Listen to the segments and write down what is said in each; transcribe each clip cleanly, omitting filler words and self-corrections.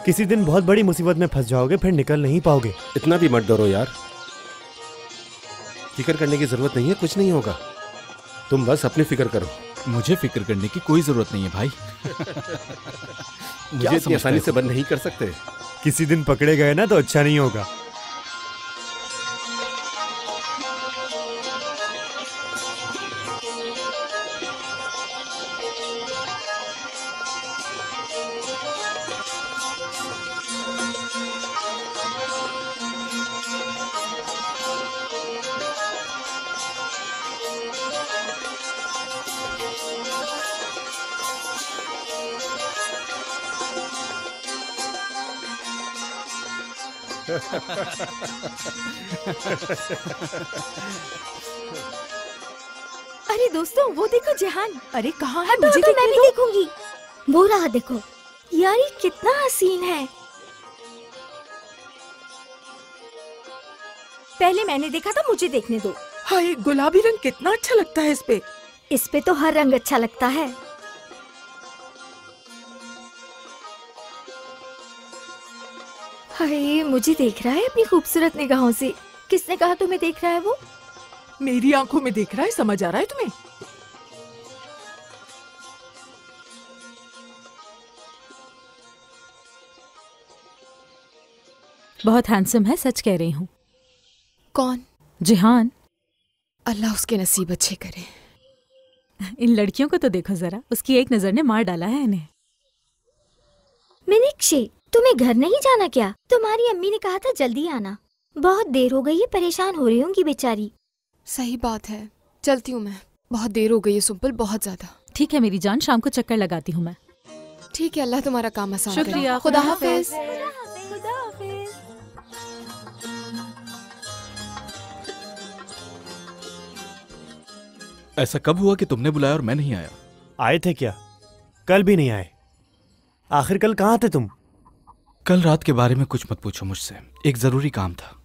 किसी दिन बहुत बड़ी मुसीबत में फंस जाओगे, फिर निकल नहीं पाओगे। इतना भी मत डरो यार, फिक्र करने की जरूरत नहीं है, कुछ नहीं होगा। तुम बस अपनी फिक्र करो। मुझे फिक्र करने की कोई जरूरत नहीं है भाई। मुझे इतनी आसानी से बंद नहीं कर सकते। किसी दिन पकड़े गए ना तो अच्छा नहीं होगा। अरे दोस्तों, वो देखो जेहान। अरे कहाँ है? मुझे मैं भी देखूंगी। वो रहा देखो। यार ये कितना हसीन है। पहले मैंने देखा था, मुझे देखने दो। हाय, गुलाबी रंग कितना अच्छा लगता है इस पे। इस पे तो हर रंग अच्छा लगता है। हाय, मुझे देख रहा है अपनी खूबसूरत निगाहों से। किसने कहा तुम्हें देख रहा है? वो मेरी आंखों में देख रहा है। समझ आ रहा है तुम्हें? बहुत हैंडसम है, सच कह रही हूँ। कौन? जिहान। अल्लाह उसके नसीब अच्छे करे। इन लड़कियों को तो देखो जरा, उसकी एक नजर ने मार डाला है इन्हें। मीनाक्षी, तुम्हें घर नहीं जाना क्या? तुम्हारी अम्मी ने कहा था जल्दी आना। बहुत देर हो गई है, परेशान हो रही होंगी बेचारी। सही बात है, चलती हूँ मैं। बहुत देर हो गई है सुम्पल, बहुत ज्यादा। ठीक है मेरी जान, शाम को चक्कर लगाती हूँ मैं। ठीक है, अल्लाह तुम्हारा काम आसान करे। शुक्रिया, खुदा हाफिज। ऐसा कब हुआ कि तुमने बुलाया और मैं नहीं आया? आए थे क्या? कल भी नहीं आए। आखिर कल कहाँ थे तुम? कल रात के बारे में कुछ मत पूछो मुझसे, एक जरूरी काम था।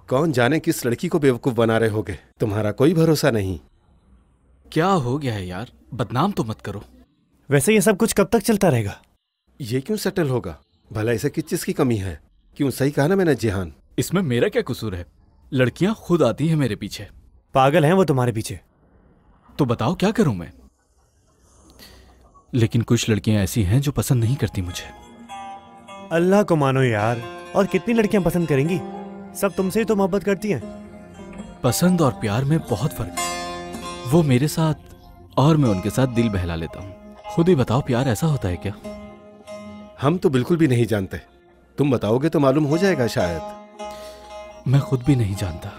कौन जाने किस लड़की को बेवकूफ बना रहे होगे, तुम्हारा कोई भरोसा नहीं। क्या हो गया है यार, बदनाम तो मत करो। वैसे ये सब कुछ कब तक चलता रहेगा? ये क्यों सेटल होगा? भला इसे किस चीज की कमी है? क्यों, सही कहा ना मैंने जिहान? इसमें मेरा क्या कसूर है? लड़कियां खुद आती हैं मेरे पीछे। पागल हैं वो तुम्हारे पीछे। तो बताओ क्या करूं मैं? लेकिन कुछ लड़कियां ऐसी हैं जो पसंद नहीं करती मुझे। अल्लाह को मानो यार, और कितनी लड़कियां पसंद करेंगी? सब तुमसे ही तो मोहब्बत करती हैं। पसंद और प्यार में बहुत फर्क है। वो मेरे साथ और मैं उनके साथ दिल बहला लेता हूं। खुद ही बताओ, प्यार ऐसा होता है क्या? हम तो बिल्कुल भी नहीं जानते, तुम बताओगे तो मालूम हो जाएगा शायद। मैं खुद भी नहीं जानता।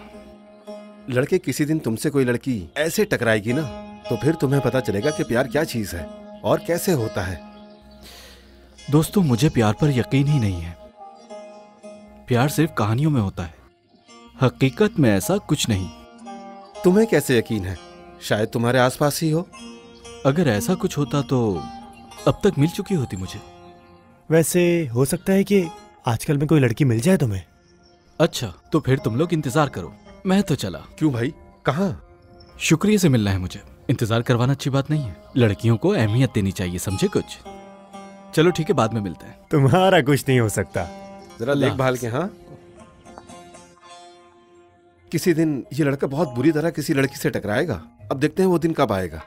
लड़के किसी दिन तुमसे कोई लड़की ऐसे टकराएगी ना, तो फिर तुम्हें पता चलेगा कि प्यार क्या चीज है और कैसे होता है। दोस्तों, मुझे प्यार पर यकीन ही नहीं है। प्यार सिर्फ कहानियों में होता है, हकीकत में ऐसा कुछ नहीं। तुम्हें कैसे यकीन है? शायद तुम्हारे आसपास ही हो। अगर ऐसा कुछ होता तो अब तक मिल चुकी होती मुझे। वैसे हो सकता है कि आजकल में कोई लड़की मिल जाए तुम्हें। अच्छा, तो फिर तुम लोग इंतजार करो, मैं तो चला। क्यों भाई, कहाँ? शुक्रिया से मिलना है मुझे। इंतजार करवाना अच्छी बात नहीं है। लड़कियों को अहमियत देनी चाहिए, समझे कुछ? चलो ठीक है, बाद में मिलते हैं। तुम्हारा कुछ नहीं हो सकता। जरा देखभाल के। हाँ, किसी दिन ये लड़का बहुत बुरी तरह किसी लड़की से टकराएगा। अब देखते हैं वो दिन कब आएगा।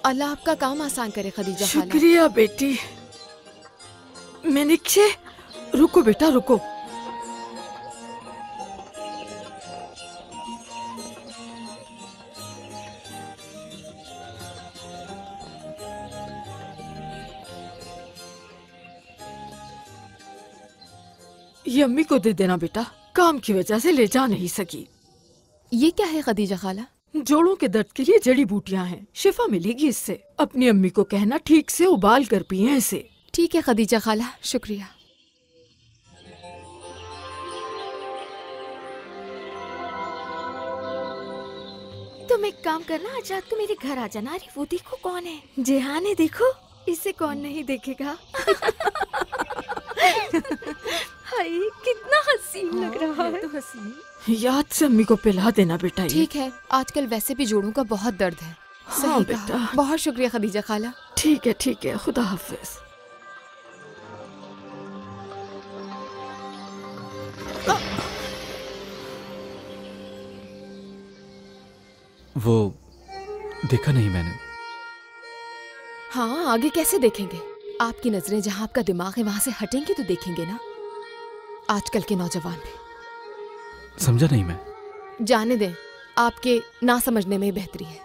अल्लाह आपका काम आसान करे खदीजा खाला। शुक्रिया बेटी। मीनाक्षी, रुको बेटा रुको। ये अम्मी को दे देना बेटा, काम की वजह से ले जा नहीं सकी। ये क्या है खदीजा खाला? जोड़ों के दर्द के लिए जड़ी बूटियां हैं, शिफा मिलेगी इससे। अपनी अम्मी को कहना ठीक से उबाल कर पिए इसे। ठीक है खदीजा खाला, शुक्रिया। तुम एक काम करना, आज रात को मेरे घर आ जाना। अरे वो देखो कौन है, जेहान है। देखो, इसे कौन नहीं देखेगा। याद से अम्मी को पिला देना बेटा ये। ठीक है, आजकल वैसे भी जोड़ों का बहुत दर्द है। हाँ सही बेटा। कहा। बहुत शुक्रिया खदीजा खाला। ठीक है, खुदा हाफिज। वो देखा नहीं मैंने। हाँ, आगे कैसे देखेंगे? आपकी नजरें जहाँ आपका दिमाग है वहां से हटेंगी तो देखेंगे ना। आजकल के नौजवान भी। समझा नहीं मैं। जाने दें, आपके ना समझने में ही बेहतरी है।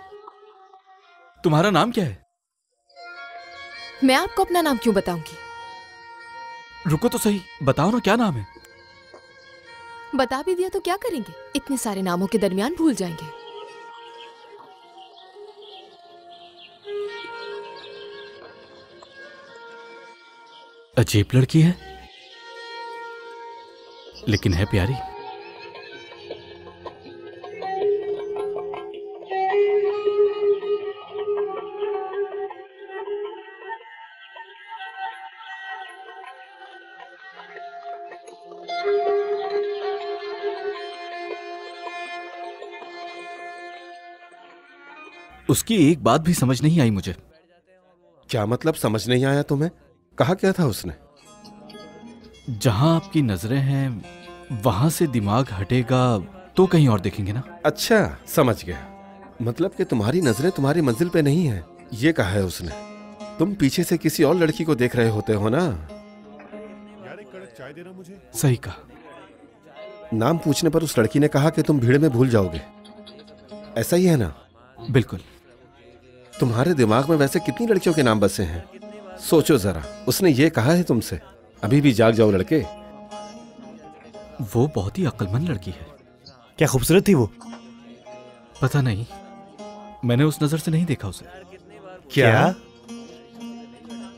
तुम्हारा नाम क्या है? मैं आपको अपना नाम क्यों बताऊंगी? रुको तो सही, बताओ ना क्या नाम है। बता भी दिया तो क्या करेंगे? इतने सारे नामों के दरमियान भूल जाएंगे। अजीब लड़की है, लेकिन है प्यारी। उसकी एक बात भी समझ नहीं आई मुझे। क्या मतलब समझ नहीं आया तुम्हें? कहा क्या था उसने? जहां आपकी नजरें हैं वहां से दिमाग हटेगा तो कहीं और देखेंगे ना। अच्छा, समझ गया। मतलब कि तुम्हारी नजरें तुम्हारी मंजिल पे नहीं है, ये कहा है उसने। तुम पीछे से किसी और लड़की को देख रहे होते हो ना। यार एक कड़क चाय देना मुझे। सही कहा। नाम पूछने पर उस लड़की ने कहा कि तुम भीड़ में भूल जाओगे। ऐसा ही है ना? बिल्कुल। तुम्हारे दिमाग में वैसे कितनी लड़कियों के नाम बसे हैं? सोचो जरा, उसने ये कहा है तुमसे। अभी भी जाग जाओ लड़के। वो बहुत ही अक्लमंद लड़की है। क्या खूबसूरत थी वो? पता नहीं, मैंने उस नजर से नहीं देखा उसे। क्या?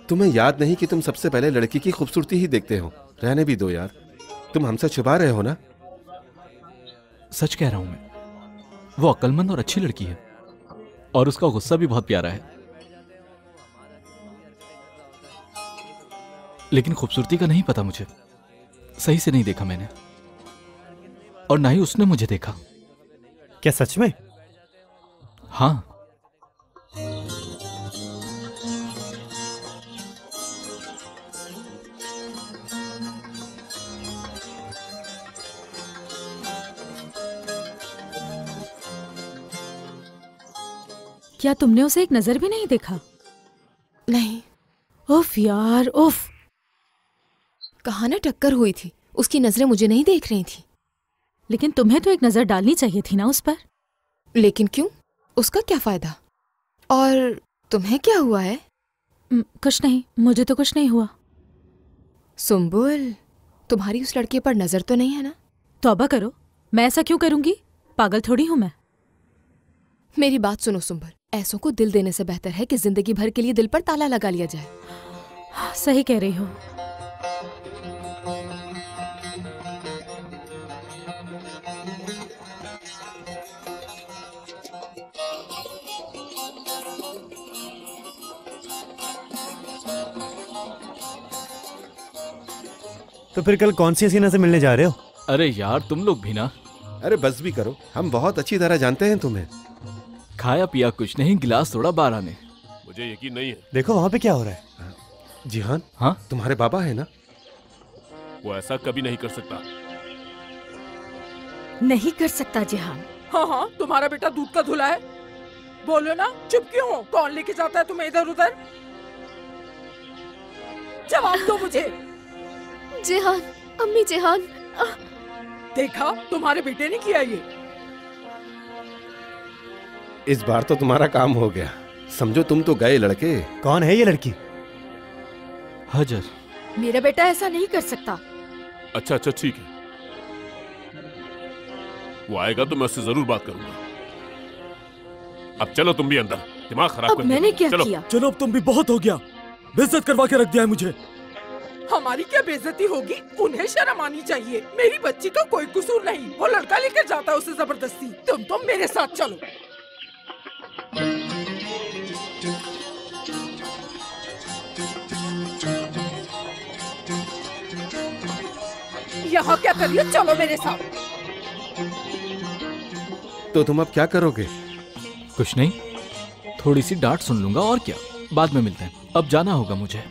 तुम्हें याद नहीं कि तुम सबसे पहले लड़की की खूबसूरती ही देखते हो? रहने भी दो यार, तुम हमसे छुपा रहे हो ना। सच कह रहा हूं मैं, वो अक्लमंद और अच्छी लड़की है और उसका गुस्सा भी बहुत प्यारा है। लेकिन खूबसूरती का नहीं पता मुझे, सही से नहीं देखा मैंने, और ना ही उसने मुझे देखा। क्या सच में? हाँ। क्या तुमने उसे एक नजर भी नहीं देखा? नहीं। उफ यार उफ। कहा ना टक्कर हुई थी, उसकी नजरें मुझे नहीं देख रही थी। लेकिन तुम्हें तो एक नजर डालनी चाहिए थी ना उस पर। लेकिन क्यों? उसका क्या फायदा? और तुम्हें क्या हुआ है? कुछ नहीं, मुझे तो कुछ नहीं हुआ। सुम्बुल, तुम्हारी उस लड़के पर नजर तो नहीं है ना? तौबा करो, मैं ऐसा क्यों करूंगी? पागल थोड़ी हूं मैं। मेरी बात सुनो सुम्बुल, ऐसों को दिल देने से बेहतर है कि जिंदगी भर के लिए दिल पर ताला लगा लिया जाए। सही कह रही हो। तो फिर कल कौन सी हसीना से मिलने जा रहे हो? अरे यार तुम लोग भी ना। अरे बस भी करो, हम बहुत अच्छी तरह जानते हैं तुम्हें। खाया पिया कुछ नहीं, गिलास थोड़ा 12 ने। मुझे यकीन नहीं है। देखो वहां पे क्या हो रहा है। जिहान, हाँ तुम्हारे बाबा है ना? वो ऐसा कभी नहीं कर सकता। नहीं कर सकता जिहान। हाँ, तुम्हारा बेटा दूध का धुला है। बोलो ना, चुप क्यों हो? कौन लेके जाता है तुम्हें इधर उधर? जवाब दो मुझे। जिहान, अम्मी जिहान। देखा, तुम्हारे बेटे ने किया ये। इस बार तो तुम्हारा काम हो गया। समझो तुम तो गए लड़के। कौन है ये लड़की? हजर। मेरा बेटा ऐसा नहीं कर सकता। अच्छा ठीक है, वो आएगा तो मैं उससे जरूर बात करूंगा। अब चलो तुम भी अंदर, दिमाग खराब अब कर मैंने क्या चलो। किया? चलो अब तुम भी, बहुत हो गया। बेइज्जत करवा के रख दिया है मुझे। हमारी क्या बेइज्जती होगी? उन्हें शर्म आनी चाहिए। मेरी बच्ची का कोई कसूर नहीं, वो लड़का लेकर जाता है उसे जबरदस्ती। तुम तो मेरे साथ चलो। यहाँ क्या कर रही हो? चलो मेरे साथ। तो तुम अब क्या करोगे? कुछ नहीं, थोड़ी सी डांट सुन लूंगा और क्या, बाद में मिलते हैं। अब जाना होगा मुझे।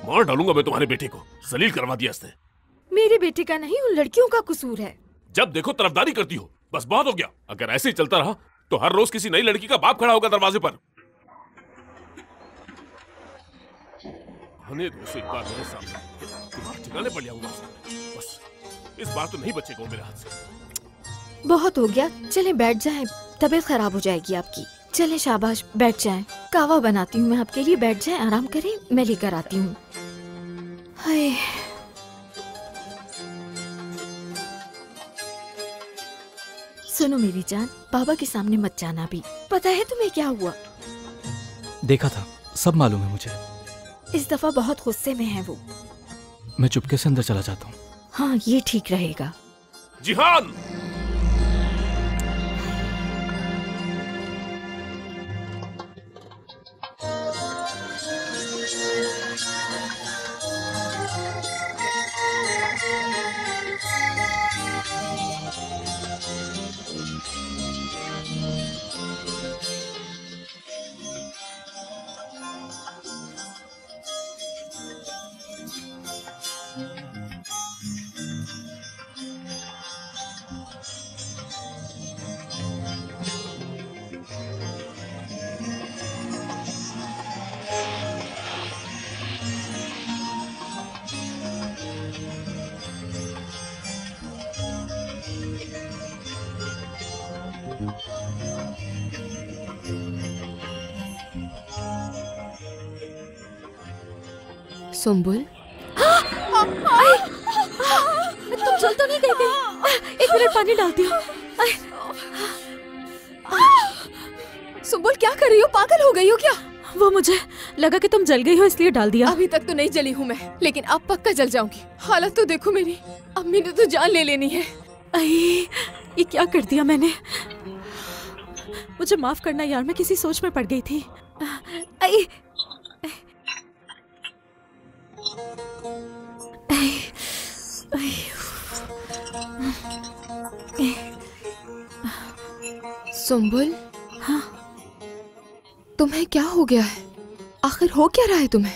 मार डालूंगा मैं तुम्हारे बेटे को, जलील करवा दिया इसने। मेरे बेटे का नहीं, उन लड़कियों का कसूर है। जब देखो तरफदारी करती हो, बस बहुत हो गया। अगर ऐसे ही चलता रहा तो हर रोज किसी नई लड़की का बाप खड़ा होगा दरवाजे पर। आने दो एक बार मेरे सामने, तुम्हारे ठिकाने पर लिया बस इस बार तो नहीं बचेगा मेरे हाथ से। बहुत हो गया, चलें बैठ जाएं, तबीयत खराब हो जाएगी आपकी। चलें शाबाश, बैठ जाएं। कावा बनाती हूँ मैं आपके लिए, बैठ जाएं, आराम करें, मैं लेकर आती हूँ। हाय, सुनो मेरी जान, बाबा के सामने मत जाना भी। पता है तुम्हें क्या हुआ? देखा था, सब मालूम है मुझे। इस दफा बहुत गुस्से में है वो। मैं चुपके से अंदर चला जाता हूँ। हाँ, ये ठीक रहेगा। जिहान! सुम्बुल, तुम जल तो नहीं गई कहीं? एक मिनट पानी डालती हूँ। सुम्बुल क्या कर रही हो? पागल हो गई हो क्या? वो मुझे लगा कि तुम जल गई हो इसलिए डाल दिया। अभी तक तो नहीं जली हूँ मैं, लेकिन अब पक्का जल जाऊंगी। हालत तो देखो मेरी, अम्मी ने तो जान ले लेनी है। ये क्या कर दिया मैंने? मुझे माफ करना यार, मैं किसी सोच में पड़ गई थी। सुम्बुल, हाँ, तुम्हें क्या हो गया है? आखिर हो क्या रहा है तुम्हें?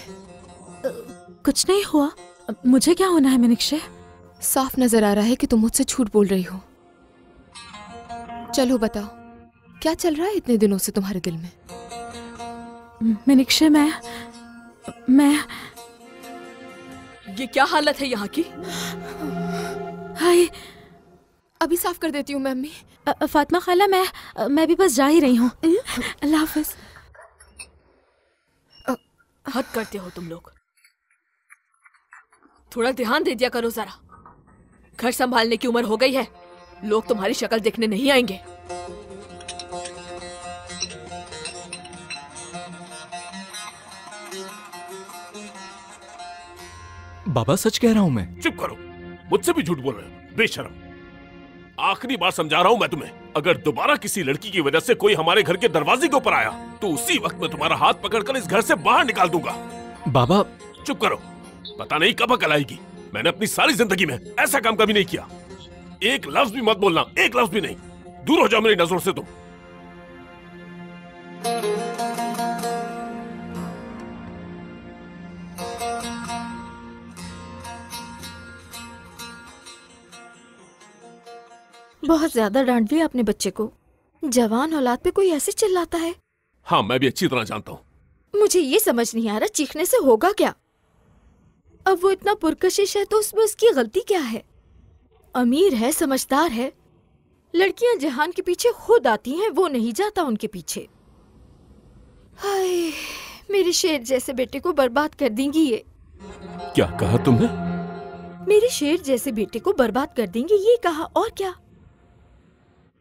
कुछ नहीं हुआ। मुझे क्या होना है मिनिक्षे? साफ नजर आ रहा है कि तुम मुझसे झूठ बोल रही हो। चलो बताओ, क्या चल रहा है इतने दिनों से तुम्हारे दिल में? मिनिक्षे, मैं ये क्या हालत है यहाँ की? हाय, अभी साफ कर देती हूँ मैं अम्मी। फातिमा खाला, मैं भी बस जा ही रही हूँ। अल्लाह हाफिज। हद करते हो तुम लोग, थोड़ा ध्यान दे दिया करो जरा। घर संभालने की उम्र हो गई है, लोग तुम्हारी शक्ल देखने नहीं आएंगे। बाबा सच कह रहा हूँ मैं। चुप करो, मुझसे भी झूठ बोल रहे हो बेशरम। आखिरी बार समझा रहा हूं मैं तुम्हें, अगर दोबारा किसी लड़की की वजह से कोई हमारे घर के दरवाजे के ऊपर आया तो उसी वक्त मैं तुम्हारा हाथ पकड़कर इस घर से बाहर निकाल दूंगा। बाबा चुप करो, पता नहीं कब अकल आएगी। मैंने अपनी सारी जिंदगी में ऐसा काम कभी नहीं किया। एक लफ्ज भी मत बोलना, एक लफ्ज भी नहीं। दूर हो जाओ मेरी नजरों से तुम। बहुत ज्यादा डांट दिया अपने बच्चे को। जवान औलाद पे कोई ऐसे चिल्लाता है? हाँ, मैं भी अच्छी तरह जानता हूँ। मुझे ये समझ नहीं आ रहा, चीखने से होगा क्या? अब वो इतना पुरकशिश है तो उसमें उसकी गलती क्या है? अमीर है, समझदार है। लड़कियां जहान के पीछे खुद आती हैं, वो नहीं जाता उनके पीछे। हाय, मेरे शेर जैसे बेटे को बर्बाद कर देंगी ये। क्या कहा तुमने? मेरे शेर जैसे बेटे को बर्बाद कर देंगी, ये कहा, और क्या?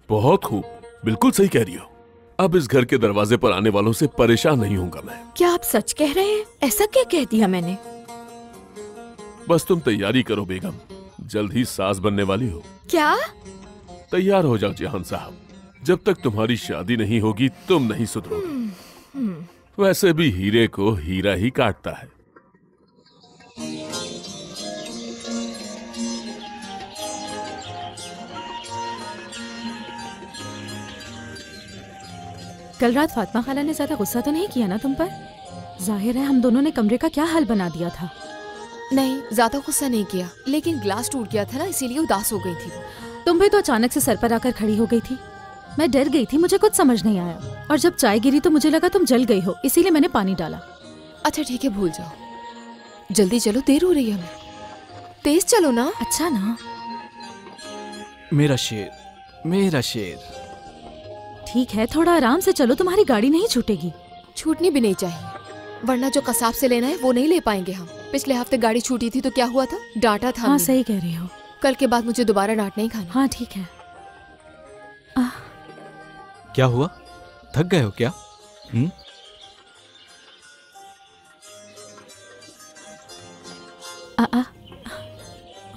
बहुत खूब, बिल्कुल सही कह रही हो। अब इस घर के दरवाजे पर आने वालों से परेशान नहीं होऊंगा मैं। क्या आप सच कह रहे हैं? ऐसा क्या कह दिया मैंने? बस तुम तैयारी करो बेगम, जल्द ही सास बनने वाली हो। क्या? तैयार हो जाओ जहान साहब, जब तक तुम्हारी शादी नहीं होगी तुम नहीं सुधरोगे। वैसे भी हीरे को हीरा ही काटता है। कल रात फातिमा खाला ने ज्यादा गुस्सा तो नहीं किया ना तुम पर? जाहिर है हम दोनों ने कमरे का क्या हाल बना दिया था। नहीं, ज्यादा गुस्सा नहीं किया, लेकिन ग्लास टूट गया था ना, इसीलिए उदास हो गई थी। तुम भी तो अचानक से सर पर आकर खड़ी हो गई थी। मैं डर गई थी, मुझे कुछ समझ नहीं आया, और जब चाय गिरी तो मुझे लगा तुम जल गई हो, इसीलिए मैंने पानी डाला। अच्छा ठीक है, भूल जाओ। जल्दी चलो, देर हो रही है हमें। तेज चलो ना। अच्छा ना? मेरा शेर, मेरा शेर। ठीक है, थोड़ा आराम से चलो, तुम्हारी गाड़ी नहीं छूटेगी। छूटनी भी नहीं चाहिए, वरना जो कसाब से लेना है वो नहीं ले पाएंगे हम। पिछले हफ्ते गाड़ी छूटी थी तो क्या हुआ था? डांटा था। हाँ सही कह रही हो। कल के बाद मुझे दोबारा डांट नहीं खाना। हाँ ठीक है। क्या हुआ, थक गए हो क्या?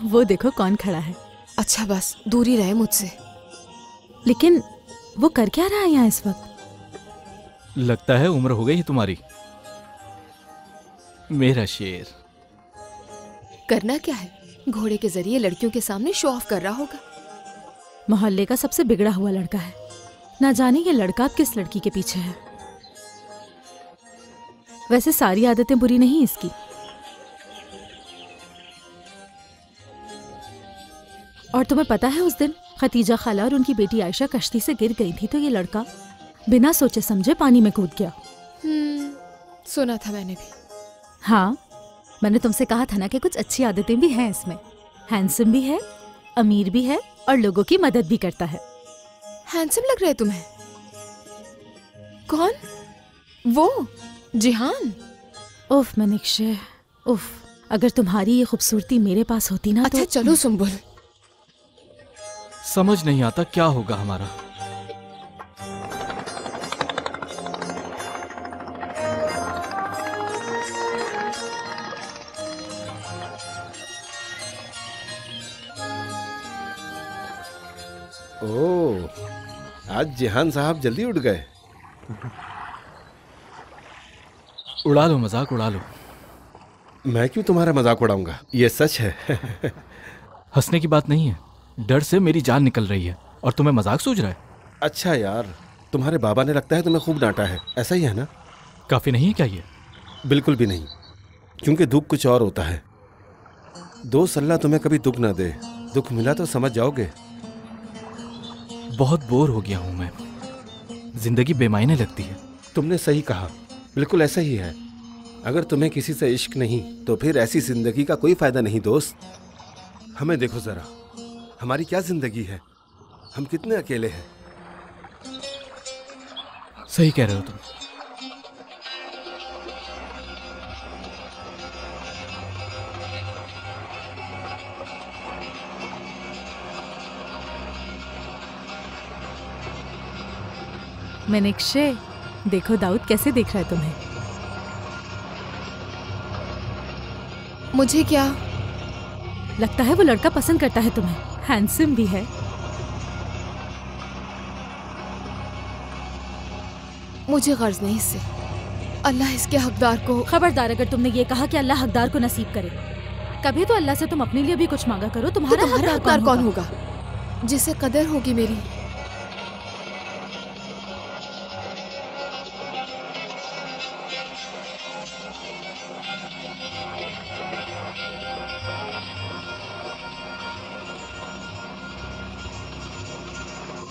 वो देखो कौन खड़ा है। अच्छा बस दूरी रहे मुझसे। लेकिन वो कर क्या रहा है यहाँ इस वक्त? लगता है उम्र हो गई है तुम्हारी। मेरा शेर। करना क्या है? घोड़े के जरिए लड़कियों के सामने शो ऑफ कर रहा होगा। मोहल्ले का सबसे बिगड़ा हुआ लड़का है, ना जाने ये लड़का अब किस लड़की के पीछे है। वैसे सारी आदतें बुरी नहीं इसकी। और तुम्हें पता है उस दिन खतीजा खाला और उनकी बेटी आयशा कश्ती से गिर गई थी तो ये लड़का बिना सोचे समझे पानी में कूद गया। सुना था मैंने भी। हाँ, मैंने तुमसे कहा था ना कि कुछ अच्छी आदतें भी हैं इसमें। हैंडसम भी है, अमीर भी है और लोगों की मदद भी करता है। हैंडसम लग रहा है तुम्हें? कौन? वो जिहान? उफ मनीक्षे, उफ। अगर तुम्हारी ये खूबसूरती मेरे पास होती ना। अच्छा चलो सुंबुल। समझ नहीं आता क्या होगा हमारा। ओह, आज जिहान साहब जल्दी उठ गए। उड़ा लो मजाक, उड़ा लो। मैं क्यों तुम्हारा मजाक उड़ाऊंगा, ये सच है। हंसने की बात नहीं है, डर से मेरी जान निकल रही है और तुम्हें मजाक सूझ रहा है। अच्छा यार, तुम्हारे बाबा ने लगता है तुम्हें खूब डांटा है, ऐसा ही है ना? काफी नहीं है क्या ये? बिल्कुल भी नहीं, क्योंकि दुख कुछ और होता है। दोस्त अल्लाह तुम्हें कभी दुख ना दे, दुख मिला तो समझ जाओगे। बहुत बोर हो गया हूं मैं, जिंदगी बेमायने लगती है। तुमने सही कहा, बिल्कुल ऐसा ही है। अगर तुम्हें किसी से इश्क नहीं तो फिर ऐसी जिंदगी का कोई फायदा नहीं दोस्त। हमें देखो जरा, हमारी क्या जिंदगी है, हम कितने अकेले हैं। सही कह रहे हो तुम। मनीक्षे, देखो दाऊद कैसे देख रहा है तुम्हें। मुझे क्या लगता है वो लड़का पसंद करता है तुम्हें, हैंडसम भी है। मुझे गर्ज नहीं इससे। अल्लाह इसके हकदार को। खबरदार, अगर तुमने ये कहा कि अल्लाह हकदार को नसीब करे, कभी तो अल्लाह से तुम अपने लिए भी कुछ मांगा करो। तुम्हारा हकदार कौन होगा? जिसे कदर होगी मेरी।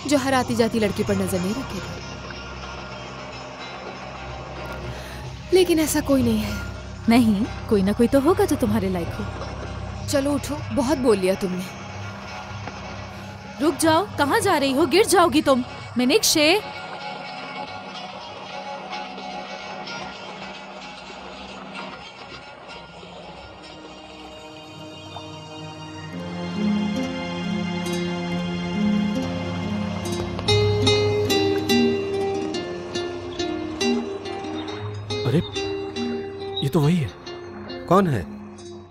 जो हर आती जाती लड़की पर नजर नहीं रखेगा। लेकिन ऐसा कोई नहीं है। नहीं, कोई ना कोई तो होगा जो तुम्हारे लायक हो। चलो उठो, बहुत बोल लिया तुमने। रुक जाओ, कहाँ जा रही हो? गिर जाओगी तुम। मनीक्षे, अरे ये तो वही है। कौन है?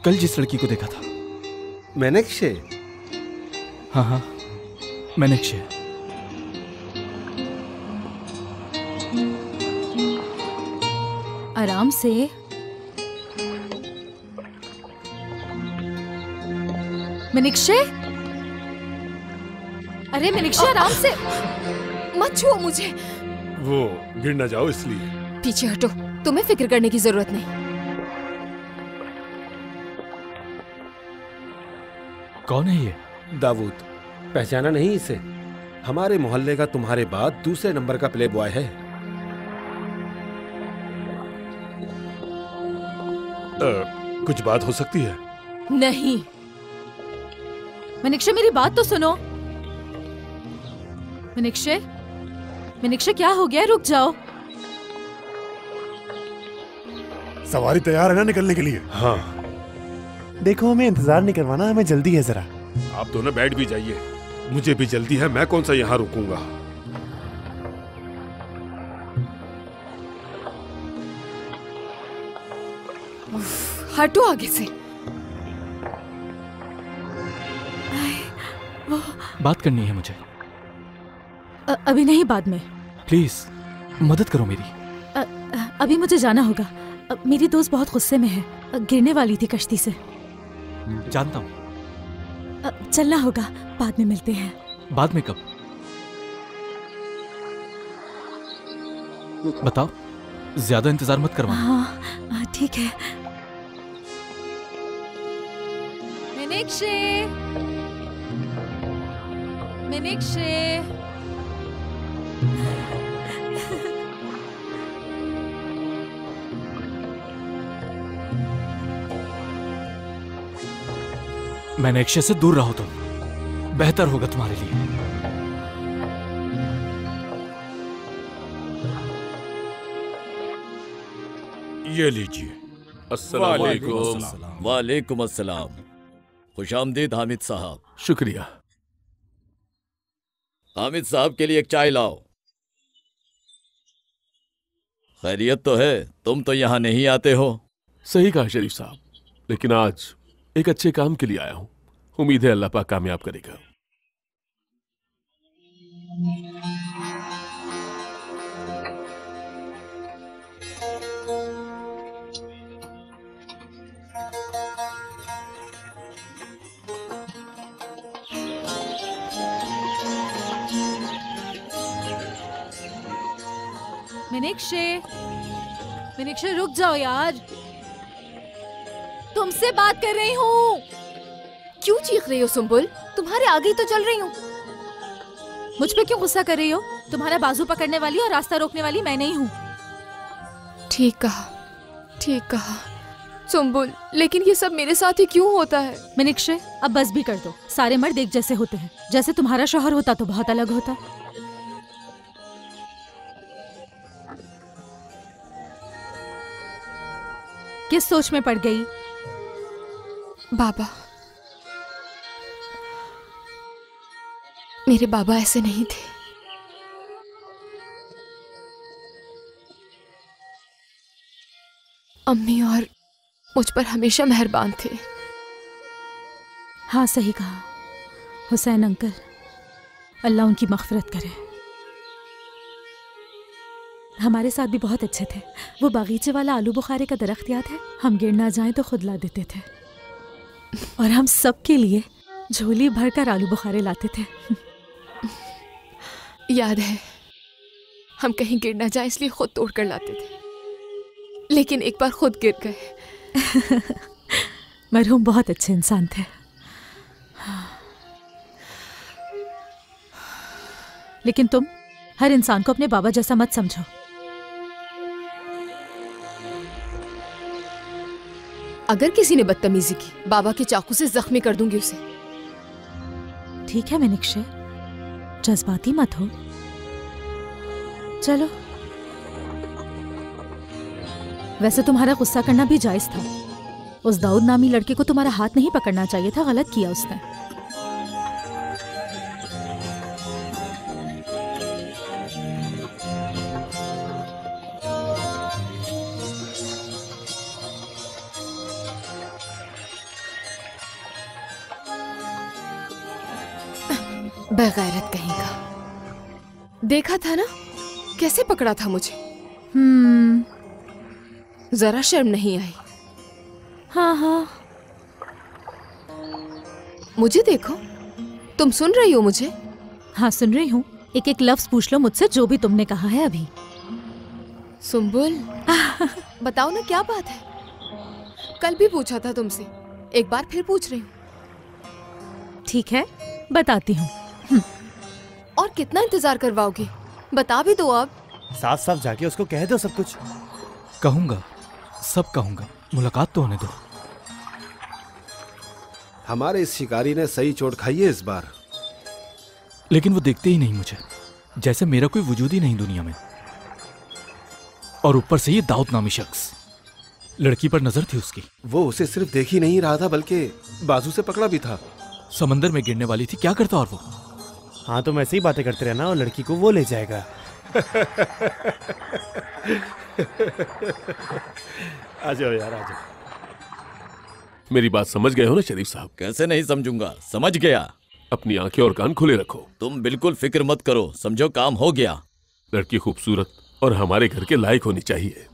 कल जिस लड़की को देखा था। मीनाक्षी? हाँ हाँ, मीनाक्षी। आराम से। मीनाक्षी, अरे मीनाक्षी आराम से। मत छुओ मुझे। वो गिर ना जाओ इसलिए। पीछे हटो, तुम्हें फिक्र करने की जरूरत नहीं। कौन है ये? दाऊद। पहचाना नहीं इसे? हमारे मोहल्ले का तुम्हारे बाद दूसरे नंबर का प्ले बॉय है। कुछ बात हो सकती है? नहीं। मीनाक्षी मेरी बात तो सुनो। मीनाक्षी, मीनाक्षी क्या हो गया? रुक जाओ। सवारी तैयार है ना निकलने के लिए? हाँ। देखो हमें इंतजार नहीं करवाना, हमें जल्दी है जरा। आप दोनों बैठ भी जाइए, मुझे भी जल्दी है। मैं कौन सा यहाँ रुकूंगा। हटो आगे से। बात करनी है मुझे। अभी नहीं, बाद में। प्लीज मदद करो मेरी। अभी मुझे जाना होगा। मेरी दोस्त बहुत गुस्से में है, गिरने वाली थी कश्ती से। जानता हूँ। चलना होगा, बाद में मिलते हैं। बाद में कब? बताओ, ज्यादा इंतजार मत करवाना। हाँ ठीक है। मीनाक्षी, मीनाक्षी। मीनाक्षी से दूर रहो तुम, बेहतर होगा तुम्हारे लिए। ये लीजिए। अस्सलाम वालेकुम। वालेकुम अस्सलाम। खुशामदीद हामिद साहब। शुक्रिया। हामिद साहब के लिए एक चाय लाओ। खैरियत तो है? तुम तो यहाँ नहीं आते हो। सही कहा शरीफ साहब, लेकिन आज एक अच्छे काम के लिए आया हूँ। उम्मीद है अल्लाह पाक कामयाब करेगा। मीनाक्षी, मीनाक्षी रुक जाओ यार, तुमसे बात कर रही हूँ। क्यों चीख रही हो सुम्बुल? तुम्हारे आगे ही तो चल रही हूँ। मुझ पे क्यों गुस्सा कर रही हो? तुम्हारा बाजू पकड़ने वाली और रास्ता रोकने वाली मैं नहीं हूँ। ठीक कहा, ठीक कहा सुम्बुल, लेकिन ये सब मेरे साथ ही क्यों होता है? मीनाक्षी अब बस भी कर दो। सारे मर्द एक जैसे होते हैं। जैसे तुम्हारा शौहर होता तो बहुत अलग होता। किस सोच में पड़ गई? बाबा, मेरे बाबा ऐसे नहीं थे। अम्मी और मुझ पर हमेशा मेहरबान थे। हाँ सही कहा। हुसैन अंकल, अल्लाह उनकी मग़फ़िरत करे। हमारे साथ भी बहुत अच्छे थे। वो बागीचे वाला आलू बुखारे का दरख्त याद है? हम गिर ना जाएं तो खुद ला देते थे, और हम सब के लिए झोली भरकर आलू बुखारे लाते थे। याद है, हम कहीं गिर ना जाए इसलिए खुद तोड़ कर लाते थे, लेकिन एक बार खुद गिर गए। मरहूम बहुत अच्छे इंसान थे। लेकिन तुम हर इंसान को अपने बाबा जैसा मत समझो। अगर किसी ने बदतमीजी की, बाबा के चाकू से जख्मी कर दूंगी उसे। ठीक है मीनाक्षी, जज्बाती मत हो। चलो, वैसे तुम्हारा गुस्सा करना भी जायज था। उस दाऊद नामी लड़के को तुम्हारा हाथ नहीं पकड़ना चाहिए था, गलत किया उसने। बेगैरत कहीं का। देखा था ना कैसे पकड़ा था मुझे। जरा शर्म नहीं आई। हाँ हाँ, मुझे देखो, तुम सुन रही हो मुझे? हाँ सुन रही हूँ। एक एक लफ्ज पूछ लो मुझसे, जो भी तुमने कहा है अभी। सुम्बुल, बताओ ना क्या बात है। कल भी पूछा था तुमसे, एक बार फिर पूछ रही हूँ। ठीक है, बताती हूँ। और कितना इंतजार करवाओगे? बता भी दो अब। साफ साफ जाके उसको कह दो सब कुछ। कहूंगा, सब कहूंगा, मुलाकात तो होने दो। हमारे इस शिकारी ने सही चोट खाई है इस बार। लेकिन वो देखते ही नहीं मुझे, जैसे मेरा कोई वजूद ही नहीं दुनिया में। और ऊपर से ये दाऊद नामी शख्स, लड़की पर नजर थी उसकी। वो उसे सिर्फ देख ही नहीं रहा था बल्कि बाजू से पकड़ा भी था। समंदर में गिरने वाली थी, क्या करता और वो? हाँ तुम ऐसे ही बातें करते रहना और लड़की को वो ले जाएगा। आ जाओ यार, आ जाओ। मेरी बात समझ गए हो ना शरीफ साहब? कैसे नहीं समझूंगा, समझ गया। अपनी आंखें और कान खुले रखो। तुम बिल्कुल फिक्र मत करो, समझो काम हो गया। लड़की खूबसूरत और हमारे घर के लायक होनी चाहिए।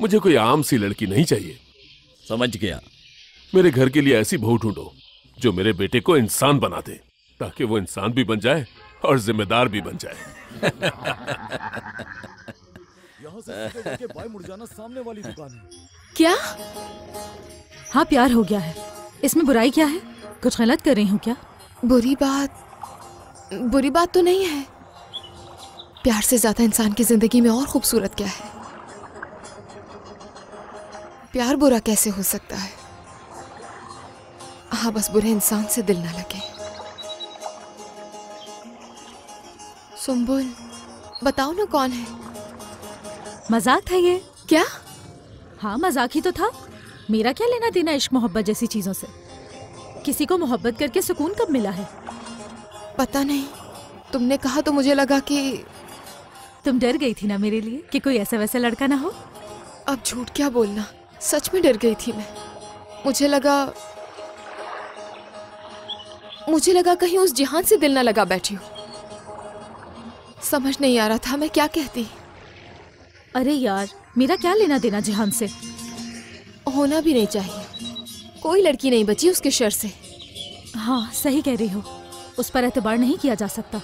मुझे कोई आम सी लड़की नहीं चाहिए। समझ गया। मेरे घर के लिए ऐसी बहू ढूंढो जो मेरे बेटे को इंसान बना दे, ताकि वो इंसान भी बन जाए और जिम्मेदार भी बन जाए। यहाँ से बाएं मुड़ जाना, सामने वाली दुकान है। क्या? हाँ प्यार हो गया है, इसमें बुराई क्या है? कुछ गलत कर रही हूँ क्या? बुरी बात तो नहीं है। प्यार से ज्यादा इंसान की जिंदगी में और खूबसूरत क्या है? प्यार बुरा कैसे हो सकता है? हाँ बस बुरे इंसान से दिल ना लगे। सुम्बुल, बताओ ना कौन है? मजाक था ये? क्या? हाँ मजाक ही तो था। मेरा क्या लेना देना इश्क मोहब्बत जैसी चीजों से? किसी को मोहब्बत करके सुकून कब मिला है? पता नहीं, तुमने कहा तो मुझे लगा कि तुम डर गई थी ना मेरे लिए कि कोई ऐसा वैसा लड़का ना हो। अब झूठ क्या बोलना, सच में डर गई थी मैं। मुझे लगा कहीं उस जिहान से दिल ना लगा बैठी हो। समझ नहीं आ रहा था मैं क्या कहती। अरे यार, मेरा क्या लेना देना जिहान से? होना भी नहीं चाहिए। कोई लड़की नहीं बची उसके शर से। हाँ सही कह रही हो, उस पर एतबार नहीं किया जा सकता।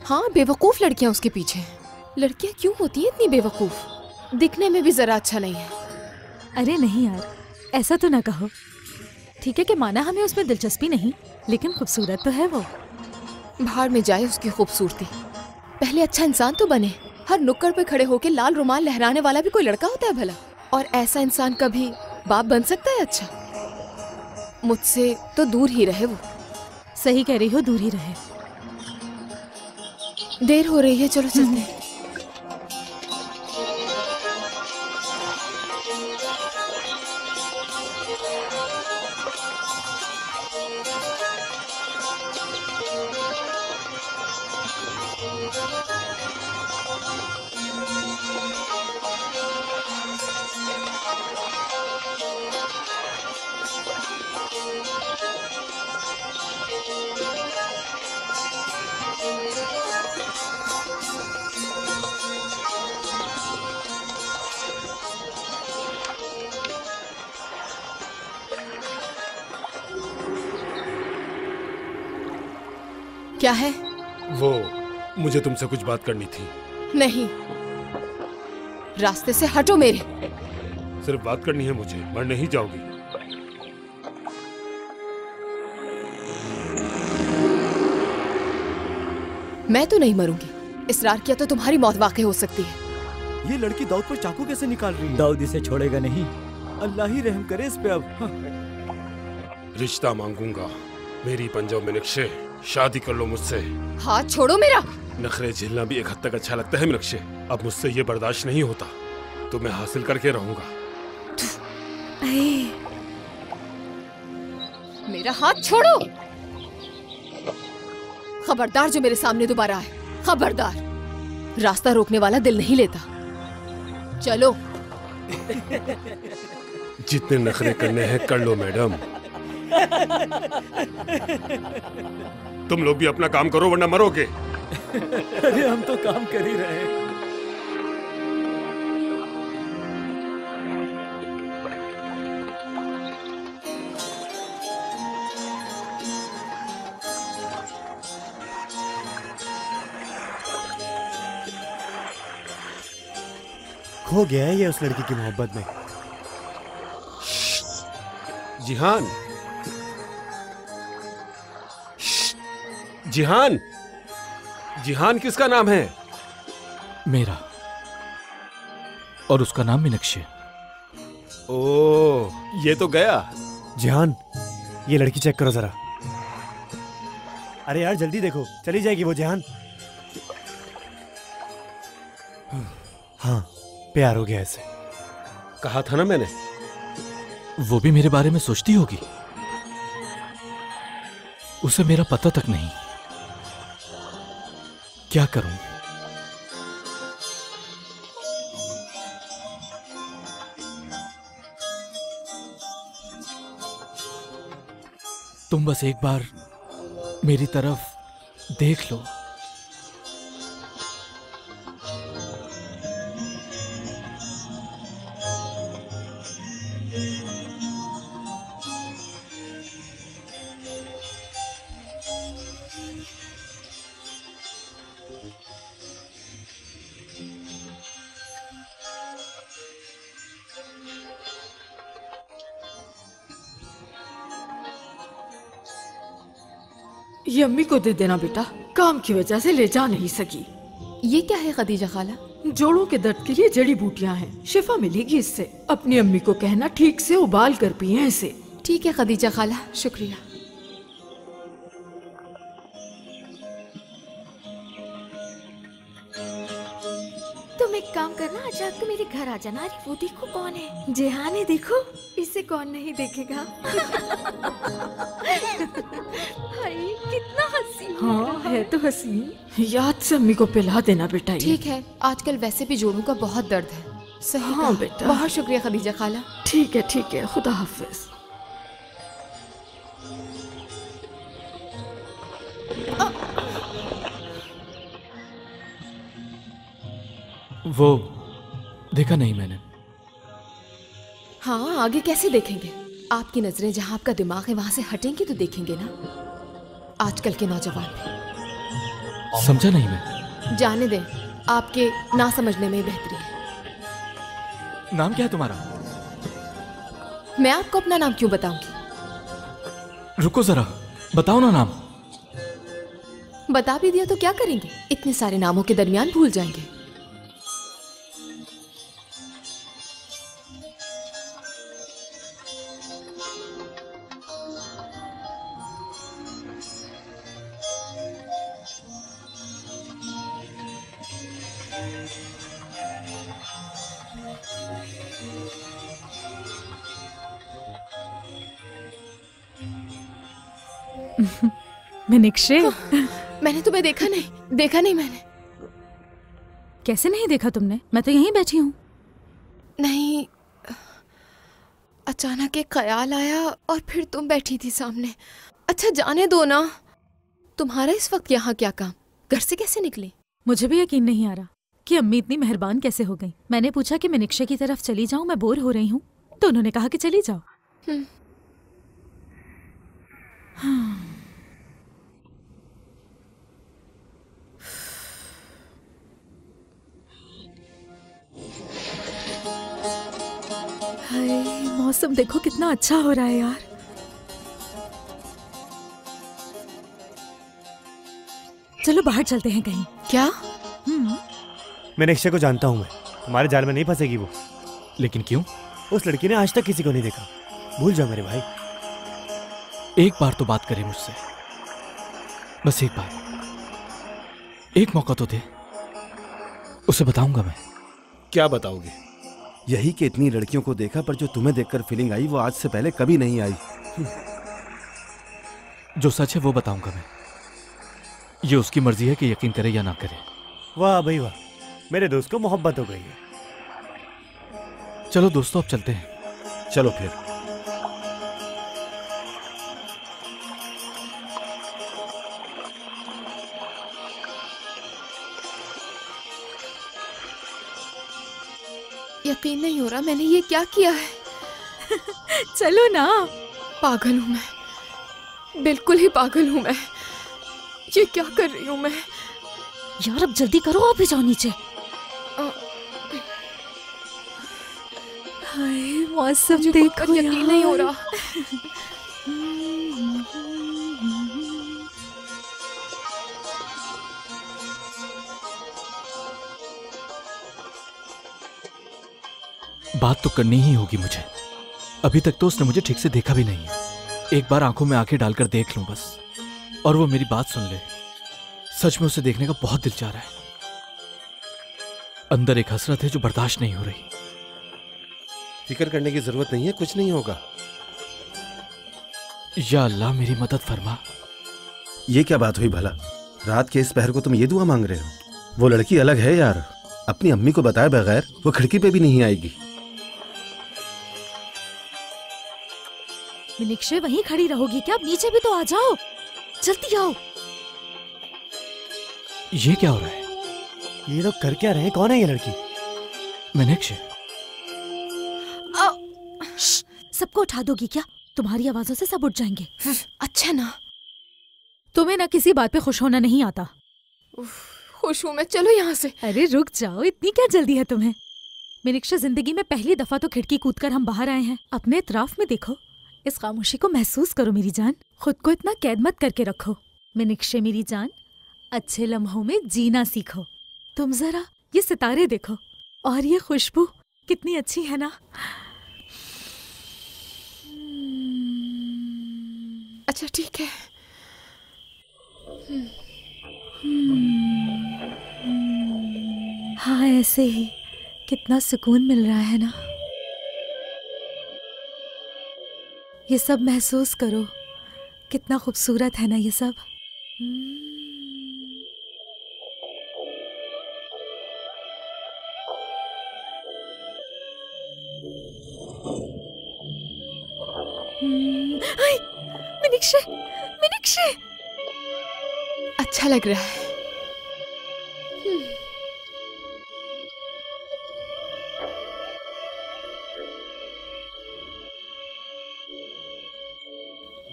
हाँ, बेवकूफ लड़कियां उसके पीछे हैं। लड़कियां क्यों होती हैं इतनी बेवकूफ? दिखने में भी जरा अच्छा नहीं है। अरे नहीं यार, ऐसा तो ना कहो। ठीक है कि माना हमें उसमें दिलचस्पी नहीं, लेकिन खूबसूरत तो है वो। भाड़ में जाए उसकी खूबसूरती। पहले अच्छा इंसान तो बने। हर नुक्कड़ पे खड़े होके लाल रुमाल लहराने वाला भी कोई लड़का होता है भला? और ऐसा इंसान कभी बाप बन सकता है? अच्छा, मुझसे तो दूर ही रहे वो। सही कह रही हो, दूर ही रहे। देर हो रही है, चलो चलते हैं। क्या है? वो मुझे तुमसे कुछ बात करनी थी। नहीं, रास्ते से हटो मेरे। सिर्फ बात करनी है मुझे, मर नहीं जाओगी। मैं तो नहीं मरूंगी। इसरार किया तो तुम्हारी मौत वाकई हो सकती है। ये लड़की दाऊद पर चाकू कैसे निकाल रही है? दाऊद इसे छोड़ेगा नहीं। अल्लाह ही रहम करे इस पे अब। हाँ। रिश्ता मांगूंगा। मेरी पंजाब में नक्शे, शादी कर लो मुझसे। हाथ छोड़ो मेरा। नखरे झेलना भी एक हद तक अच्छा लगता है मीनाक्षी। अब मुझसे ये बर्दाश्त नहीं होता, तो मैं हासिल करके रहूंगा। मेरा हाथ छोड़ो। खबरदार जो मेरे सामने दोबारा आए। खबरदार। रास्ता रोकने वाला दिल नहीं लेता। चलो। जितने नखरे करने हैं कर लो मैडम। तुम लोग भी अपना काम करो वरना मरोगे। अरे हम तो काम कर ही रहे हैं। खो गया है ये उस लड़की की मोहब्बत में। जिहान, जिहान, जिहान किसका नाम है? मेरा। और उसका नाम मीनाक्षी। ओह, ये तो गया। जिहान, ये लड़की चेक करो जरा। अरे यार जल्दी देखो, चली जाएगी वो जिहान। हाँ, प्यार हो गया ऐसे। कहा था ना मैंने। वो भी मेरे बारे में सोचती होगी। उसे मेरा पता तक नहीं। क्या करूं? तुम बस एक बार मेरी तरफ देख लो। ये अम्मी को दे देना बेटा, काम की वजह से ले जा नहीं सकी। ये क्या है खदीजा खाला? जोड़ों के दर्द के लिए जड़ी बूटियां हैं, शिफा मिलेगी इससे। अपनी अम्मी को कहना ठीक से उबाल कर पिए इसे। ठीक है खदीजा खाला, शुक्रिया। तुम एक काम करना, आज रात को मेरे घर आ जाना। अरे वो देखो कौन है, जिहान है। देखो, इसे कौन नहीं देखेगा। हाय कितना हसीन। हाँ है तो हसीन। याद से अम्मी को पिला देना बेटा ये। ठीक है, आजकल वैसे भी जोड़ों का बहुत दर्द है। सही हाँ बेटा। बहुत शुक्रिया खदीजा खाला। ठीक है, खुदा हाफिज। वो देखा नहीं मैंने। हाँ, आगे कैसे देखेंगे? आपकी नजरें जहाँ आपका दिमाग है वहां से हटेंगी तो देखेंगे ना। आजकल के नौजवान। समझा नहीं मैं। जाने दें, आपके ना समझने में ही बेहतरी है। नाम क्या है तुम्हारा? मैं आपको अपना नाम क्यों बताऊंगी? रुको जरा, बताओ ना नाम। बता भी दिया तो क्या करेंगे? इतने सारे नामों के दरमियान भूल जाएंगे। मीनाक्षी, मैंने तुम्हें देखा नहीं मैंने। कैसे नहीं देखा तुमने? मैं तो यहीं बैठी हूँ। नहीं, अचानक एक ख्याल आया और फिर तुम बैठी थी सामने। अच्छा जाने दो ना, तुम्हारा इस वक्त यहाँ क्या काम? घर से कैसे निकली? मुझे भी यकीन नहीं आ रहा कि अम्मी इतनी मेहरबान कैसे हो गई। मैंने पूछा कि मीनाक्षी की तरफ चली जाऊं, मैं बोर हो रही हूँ, तो उन्होंने कहा कि चली जाओ। हाय, मौसम देखो कितना अच्छा हो रहा है यार। चलो बाहर चलते हैं कहीं। क्या? मीनाक्षी को जानता हूँ मैं, तुम्हारे जाल में नहीं फंसेगी वो। लेकिन क्यों? उस लड़की ने आज तक किसी को नहीं देखा। भूल जाओ मेरे भाई। एक बार तो बात करे मुझसे, बस एक बार, एक मौका तो दे। उसे बताऊंगा मैं। क्या बताओगे? यही कि इतनी लड़कियों को देखा, पर जो तुम्हें देखकर फीलिंग आई वो आज से पहले कभी नहीं आई। जो सच है वो बताऊंगा मैं। ये उसकी मर्जी है कि यकीन करे या ना करे। वाह भाई वाह, मेरे दोस्त को मोहब्बत हो गई है। चलो दोस्तों, अब चलते हैं। चलो फिर। यकीन नहीं हो रहा मैंने ये क्या किया है। चलो ना। पागल हूँ मैं, बिल्कुल ही पागल हूँ मैं। ये क्या कर रही हूँ मैं? यार अब जल्दी करो, आप भी जाओ नीचे। हाय मौसम देखो, यकीन नहीं हो रहा। बात तो करनी ही होगी मुझे। अभी तक तो उसने मुझे ठीक से देखा भी नहीं है। एक बार आंखों में आंखें डालकर देख लूं बस, और वो मेरी बात सुन ले। सच में उसे देखने का बहुत दिल चाह रहा है। अंदर एक हसरत है जो बर्दाश्त नहीं हो रही। फिक्र करने की जरूरत नहीं है, कुछ नहीं होगा। या अल्लाह मेरी मदद फरमा। ये क्या बात हुई भला? रात के इस पहर को तुम ये दुआ मांग रहे हो? वो लड़की अलग है यार। अपनी अम्मी को बताए बगैर वो खिड़की पे भी नहीं आएगी। मिनिक्षे वहीं खड़ी रहोगी क्या? अब नीचे भी तो आ जाओ, जल्दी आओ। ये क्या हो रहा है? ये लोग कर क्या रहे हैं? कौन है ये लड़की? मीनाक्षी। सबको उठा दोगी क्या? तुम्हारी आवाजों से सब उठ जाएंगे। अच्छा ना, तुम्हें ना किसी बात पे खुश होना नहीं आता। खुश हूँ मैं, चलो यहाँ से। अरे रुक जाओ, इतनी क्या जल्दी है तुम्हें? मीनाक्षी, जिंदगी में पहली दफा तो खिड़की कूदकर हम बाहर आए हैं। अपने इतराफ में देखो, इस खामोशी को महसूस करो मेरी जान। खुद को इतना कैद मत करके रखो। मीनाक्षी मेरी जान, अच्छे लम्हों में जीना सीखो। तुम जरा ये सितारे देखो, और ये खुशबू कितनी अच्छी है ना। अच्छा ठीक है। हाँ ऐसे ही कितना सुकून मिल रहा है ना। ये सब महसूस करो, कितना खूबसूरत है ना ये सब। मीनाक्षी, मीनाक्षी, अच्छा लग रहा है।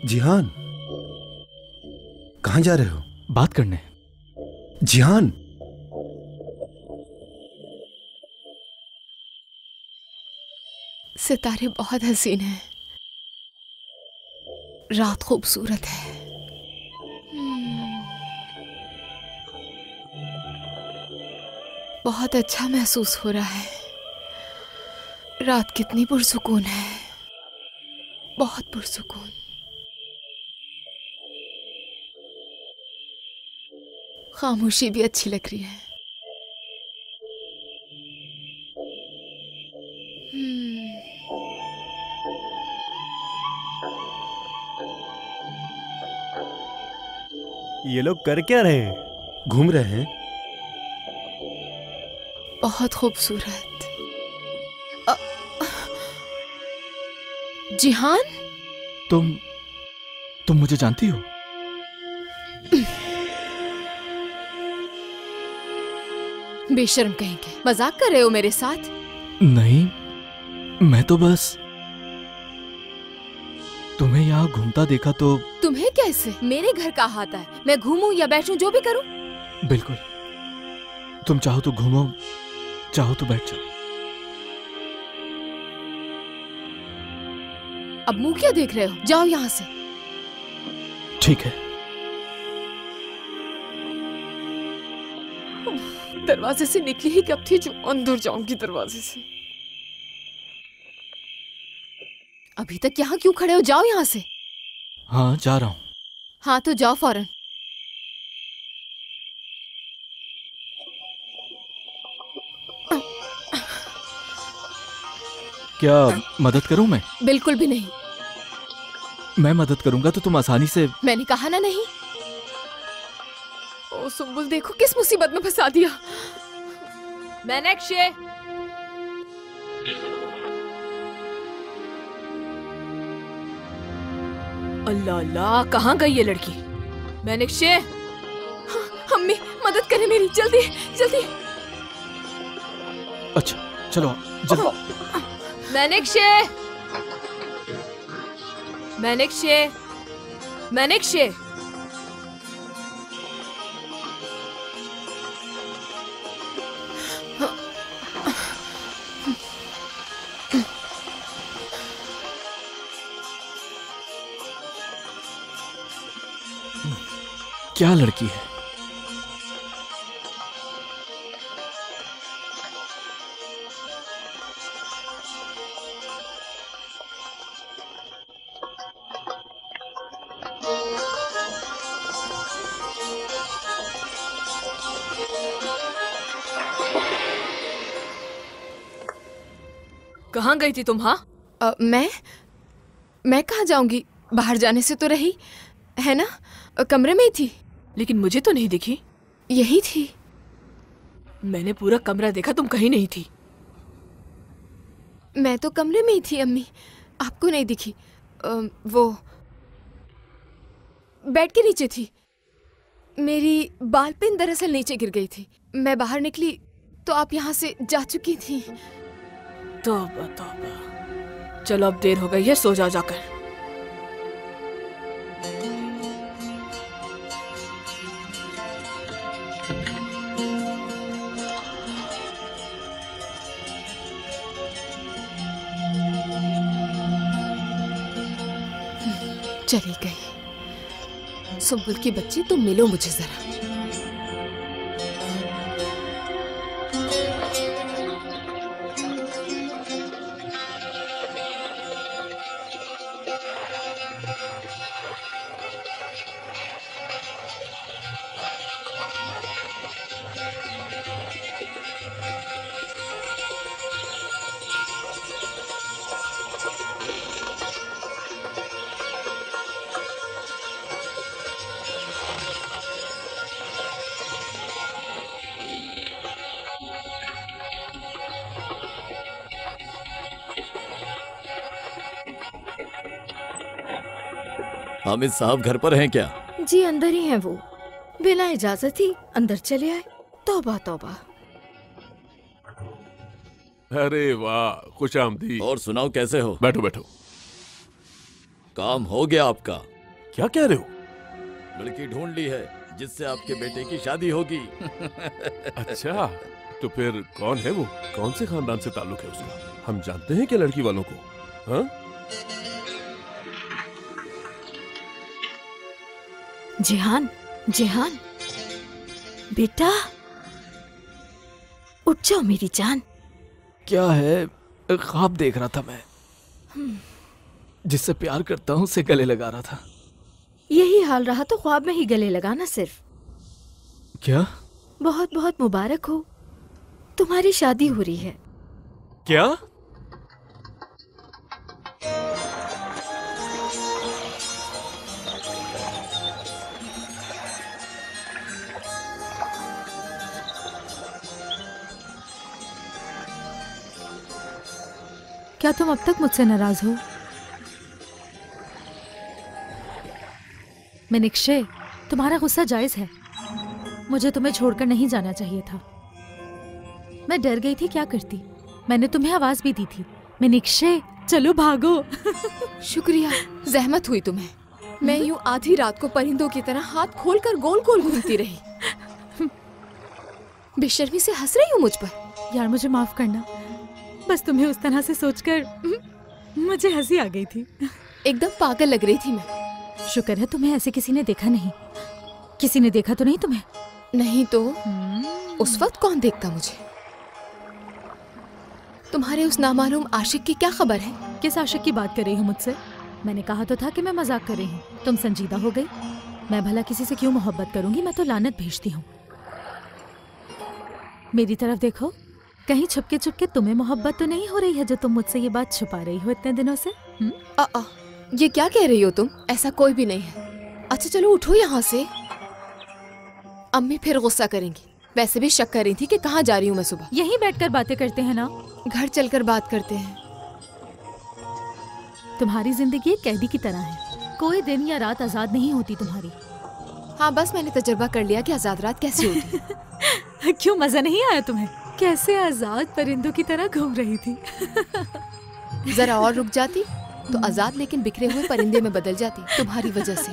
जिहान, कहाँ जा रहे हो? बात करने। जिहान, सितारे बहुत हसीन हैं, रात खूबसूरत है। बहुत अच्छा महसूस हो रहा है। रात कितनी पुरसुकून है, बहुत पुरसुकून। खामोशी भी अच्छी लग रही है। ये लोग कर क्या रहे हैं? घूम रहे हैं। बहुत खूबसूरत। जिहान, तुम मुझे जानती हो? बेशर्म कहेंगे, मजाक कर रहे हो मेरे साथ? नहीं, मैं तो बस तुम्हें यहाँ घूमता देखा तो। तुम्हें कैसे? मेरे घर का हाथ है, मैं घूमूं या बैठूं जो भी करूं। बिल्कुल, तुम चाहो तो घूमो, चाहो तो बैठ जाओ। अब मुंह क्या देख रहे हो? जाओ यहाँ से। ठीक है। दरवाजे से निकली ही कब थी जो अंदर जाऊंगी दरवाजे से। अभी तक यहाँ क्यों खड़े हो? जाओ यहाँ से। हाँ जा रहा हूँ। हाँ तो जाओ फौरन। क्या मदद करूं मैं? बिल्कुल भी नहीं। मैं मदद करूंगा तो तुम आसानी से। मैंने कहा ना नहीं। ओ सुंबुल, देखो किस मुसीबत में फंसा दिया। मीनाक्षी, अल्लाह अल्लाह, कहाँ गई ये लड़की? मीनाक्षी, अम्मी मदद करें मेरी, जल्दी जल्दी। अच्छा चलो मैनेक्षे, मैनेक्षे, मैनेक्षे। क्या लड़की है? कहाँ गई थी तुम? हाँ मैं कहाँ जाऊंगी, बाहर जाने से तो रही है ना, कमरे में ही थी। लेकिन मुझे तो नहीं दिखी। यही थी। मैंने पूरा कमरा देखा, तुम कहीं नहीं थी। मैं तो कमरे में ही थी अम्मी, आपको नहीं दिखी। वो बेड के नीचे थी। मेरी बाल पिन दरअसल नीचे गिर गई थी। मैं बाहर निकली तो आप यहाँ से जा चुकी थी। तौबा तौबा। चलो अब देर हो गई है, सो जाओ जाकर। चली गई। सुंबुल की बच्ची, तुम मिलो मुझे जरा। हामिद साहब घर पर हैं क्या? जी अंदर ही हैं वो, बिना इजाजत ही अंदर चले आए। तौबा तौबा। अरे वाह, खुश आमदी। और सुनाओ, कैसे हो? बैठो बैठो। काम हो गया आपका? क्या कह रहे हो? लड़की ढूंढ ली है जिससे आपके बेटे की शादी होगी। अच्छा, तो फिर कौन है वो? कौन से खानदान से ताल्लुक है उसका? हम जानते हैं क्या लड़की वालों को? हाँ? जिहान, जिहान बेटा, उठ जाओ मेरी जान। क्या है? ख्वाब देख रहा था मैं, जिससे प्यार करता हूँ उसे गले लगा रहा था। यही हाल रहा तो ख्वाब में ही गले लगाना सिर्फ। क्या? बहुत बहुत मुबारक हो, तुम्हारी शादी हो रही है। क्या? क्या तुम अब तक मुझसे नाराज हो? मैनेक्षे, तुम्हारा गुस्सा जायज है। मुझे तुम्हें छोड़कर नहीं जाना चाहिए था। मैं डर गई थी, क्या करती। मैंने तुम्हें आवाज भी दी थी, मैनेक्षे चलो भागो। शुक्रिया, जहमत हुई तुम्हें। मैं यूं आधी रात को परिंदों की तरह हाथ खोलकर गोल गोल घूमती रही। बेशर्मी से हंस रही हूँ मुझ पर। यार मुझे माफ करना, बस तुम्हें उस तरह से सोचकर मुझे हंसी आ गई थी। एकदम पागल लग रही थी मैं। शुक्र है तुम्हें ऐसे किसी ने देखा नहीं। किसी ने देखा तो नहीं तुम्हें? नहीं तो उस वक्त कौन देखता मुझे। तुम्हारे उस नामालूम आशिक की क्या खबर है? किस आशिक की बात कर रही हो मुझसे? मैंने कहा तो था कि मैं मजाक कर रही हूँ, तुम संजीदा हो गई। मैं भला किसी से क्यों मोहब्बत करूंगी, मैं तो लानत भेजती हूँ। मेरी तरफ देखो, कहीं छुपके छुपके तुम्हें मोहब्बत तो नहीं हो रही है जो तुम मुझसे ये बात छुपा रही हो इतने दिनों से? ये क्या कह रही हो तुम? ऐसा कोई भी नहीं है। अच्छा चलो उठो यहाँ से, अम्मी फिर गुस्सा करेंगी। वैसे भी शक कर रही थी कि कहाँ जा रही हूँ मैं सुबह। यहीं बैठकर बातें करते हैं ना? घर चलकर बात करते हैं। तुम्हारी जिंदगी एक कैदी की तरह है, कोई दिन या रात आजाद नहीं होती तुम्हारी। हाँ बस मैंने तजुर्बा कर लिया कि आजाद रात कैसी होती है। क्यों, मजा नहीं आया तुम्हें? कैसे आजाद परिंदों की तरह घूम रही थी। जरा और रुक जाती तो आजाद लेकिन बिखरे हुए परिंदे में बदल जाती तुम्हारी वजह से।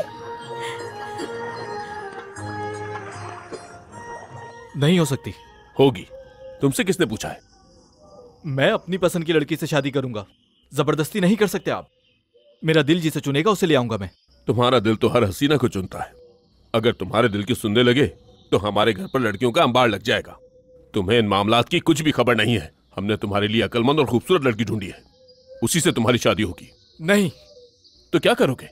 नहीं हो सकती। होगी। तुमसे किसने पूछा है? मैं अपनी पसंद की लड़की से शादी करूंगा, जबरदस्ती नहीं कर सकते आप। मेरा दिल जिसे चुनेगा उसे ले आऊंगा मैं। तुम्हारा दिल तो हर हसीना को चुनता है। अगर तुम्हारे दिल की सुनने लगे तो हमारे घर पर लड़कियों का अंबार लग जाएगा। तुम्हें इन मामलात की कुछ भी खबर नहीं है। हमने तुम्हारे लिए अक्लमंद और खूबसूरत लड़की ढूंढी है, उसी से तुम्हारी शादी होगी। नहीं। तो क्या करोगे?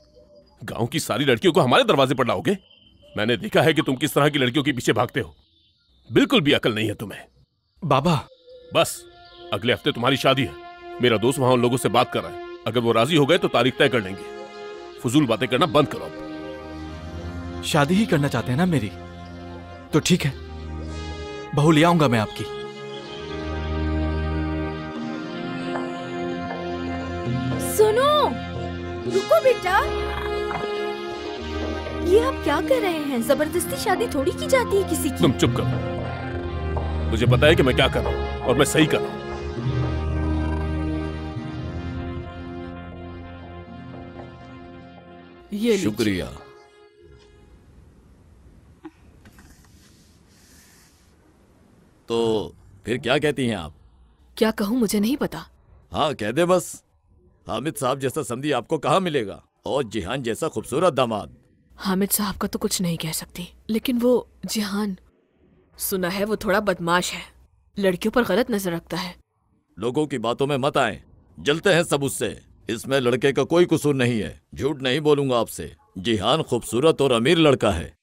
गांव की सारी लड़कियों को हमारे दरवाजे पर लाओगे? मैंने देखा है कि तुम किस तरह की लड़कियों के पीछे भागते हो। बिल्कुल भी अकल नहीं है तुम्हें। बाबा बस अगले हफ्ते तुम्हारी शादी है। मेरा दोस्त वहां उन लोगों से बात कर रहा है। अगर वो राजी हो गए तो तारीख तय कर लेंगे। फजूल बातें करना बंद करो। शादी ही करना चाहते हैं ना मेरी, तो ठीक है, बहू ले आऊंगा मैं आपकी। सुनो, रुको बेटा, ये आप क्या कर रहे हैं? जबरदस्ती शादी थोड़ी की जाती है किसी की। तुम चुप करो। मुझे पता है कि मैं क्या कर रहा हूं और मैं सही कर रहा हूं। ये शुक्रिया। तो फिर क्या कहती हैं आप? क्या कहूँ मुझे नहीं पता। हाँ कह दे बस। हामिद साहब जैसा समधी आपको कहाँ मिलेगा, और जिहान जैसा खूबसूरत दामाद। हामिद साहब का तो कुछ नहीं कह सकती, लेकिन वो जिहान, सुना है वो थोड़ा बदमाश है, लड़कियों पर गलत नजर रखता है। लोगों की बातों में मत आए, जलते हैं सब उससे। इसमें लड़के का कोई कसूर नहीं है, झूठ नहीं बोलूंगा आपसे। जिहान खूबसूरत और अमीर लड़का है,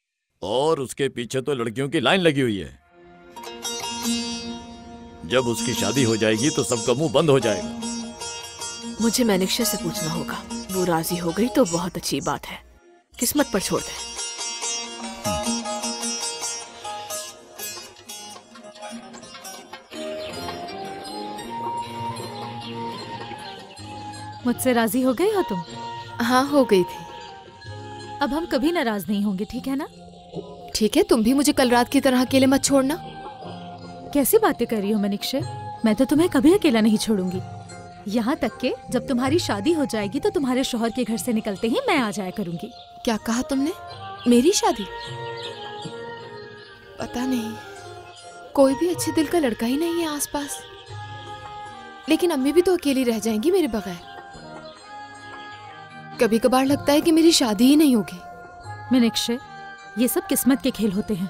और उसके पीछे तो लड़कियों की लाइन लगी हुई है। जब उसकी शादी हो जाएगी तो सबका मुंह बंद हो जाएगा। मुझे मैनिक्षा से पूछना होगा। वो राजी हो गई तो बहुत अच्छी बात है, किस्मत पर छोड़ दे। मुझसे राजी हो गई हो तुम? हाँ हो गई थी। अब हम कभी नाराज नहीं होंगे, ठीक है ना? ठीक है, तुम भी मुझे कल रात की तरह अकेले मत छोड़ना। कैसी बातें कर रही हो मनीक्षा? मैं तो तुम्हें कभी अकेला नहीं छोड़ूंगी। यहाँ तक कि जब तुम्हारी शादी हो जाएगी तो तुम्हारे शौहर के घर से निकलते ही मैं आ जाया करूंगी। क्या कहा तुमने? मेरी शादी? पता नहीं, कोई भी अच्छे दिल का लड़का ही नहीं है आसपास। लेकिन अम्मी भी तो अकेली रह जाएंगी मेरे बगैर। कभी कभार लगता है कि मेरी शादी ही नहीं होगी। मीनाक्षी, ये सब किस्मत के खेल होते हैं।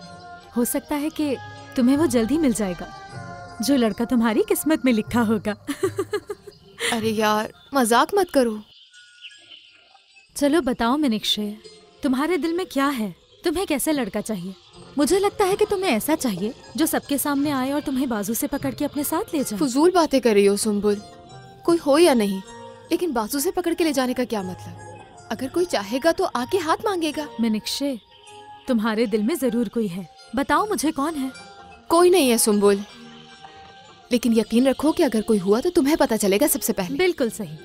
हो सकता है कि तुम्हें वो जल्दी मिल जाएगा, जो लड़का तुम्हारी किस्मत में लिखा होगा। अरे यार, मजाक मत करो। चलो बताओ मीनाक्षी, तुम्हारे दिल में क्या है? तुम्हें कैसा लड़का चाहिए? मुझे लगता है कि तुम्हें ऐसा चाहिए जो सबके सामने आए और तुम्हें बाजू से पकड़ के अपने साथ ले जाए। फजूल बातें कर रही हो सुम्बुल। कोई हो या नहीं, लेकिन बाजू से पकड़ के ले जाने का क्या मतलब? अगर कोई चाहेगा तो आके हाथ मांगेगा। मीनाक्षी, तुम्हारे दिल में जरूर कोई है, बताओ मुझे कौन है? कोई नहीं है सुम्बुल, लेकिन यकीन रखो कि अगर कोई हुआ तो तुम्हें पता चलेगा सबसे पहले। बिल्कुल सही।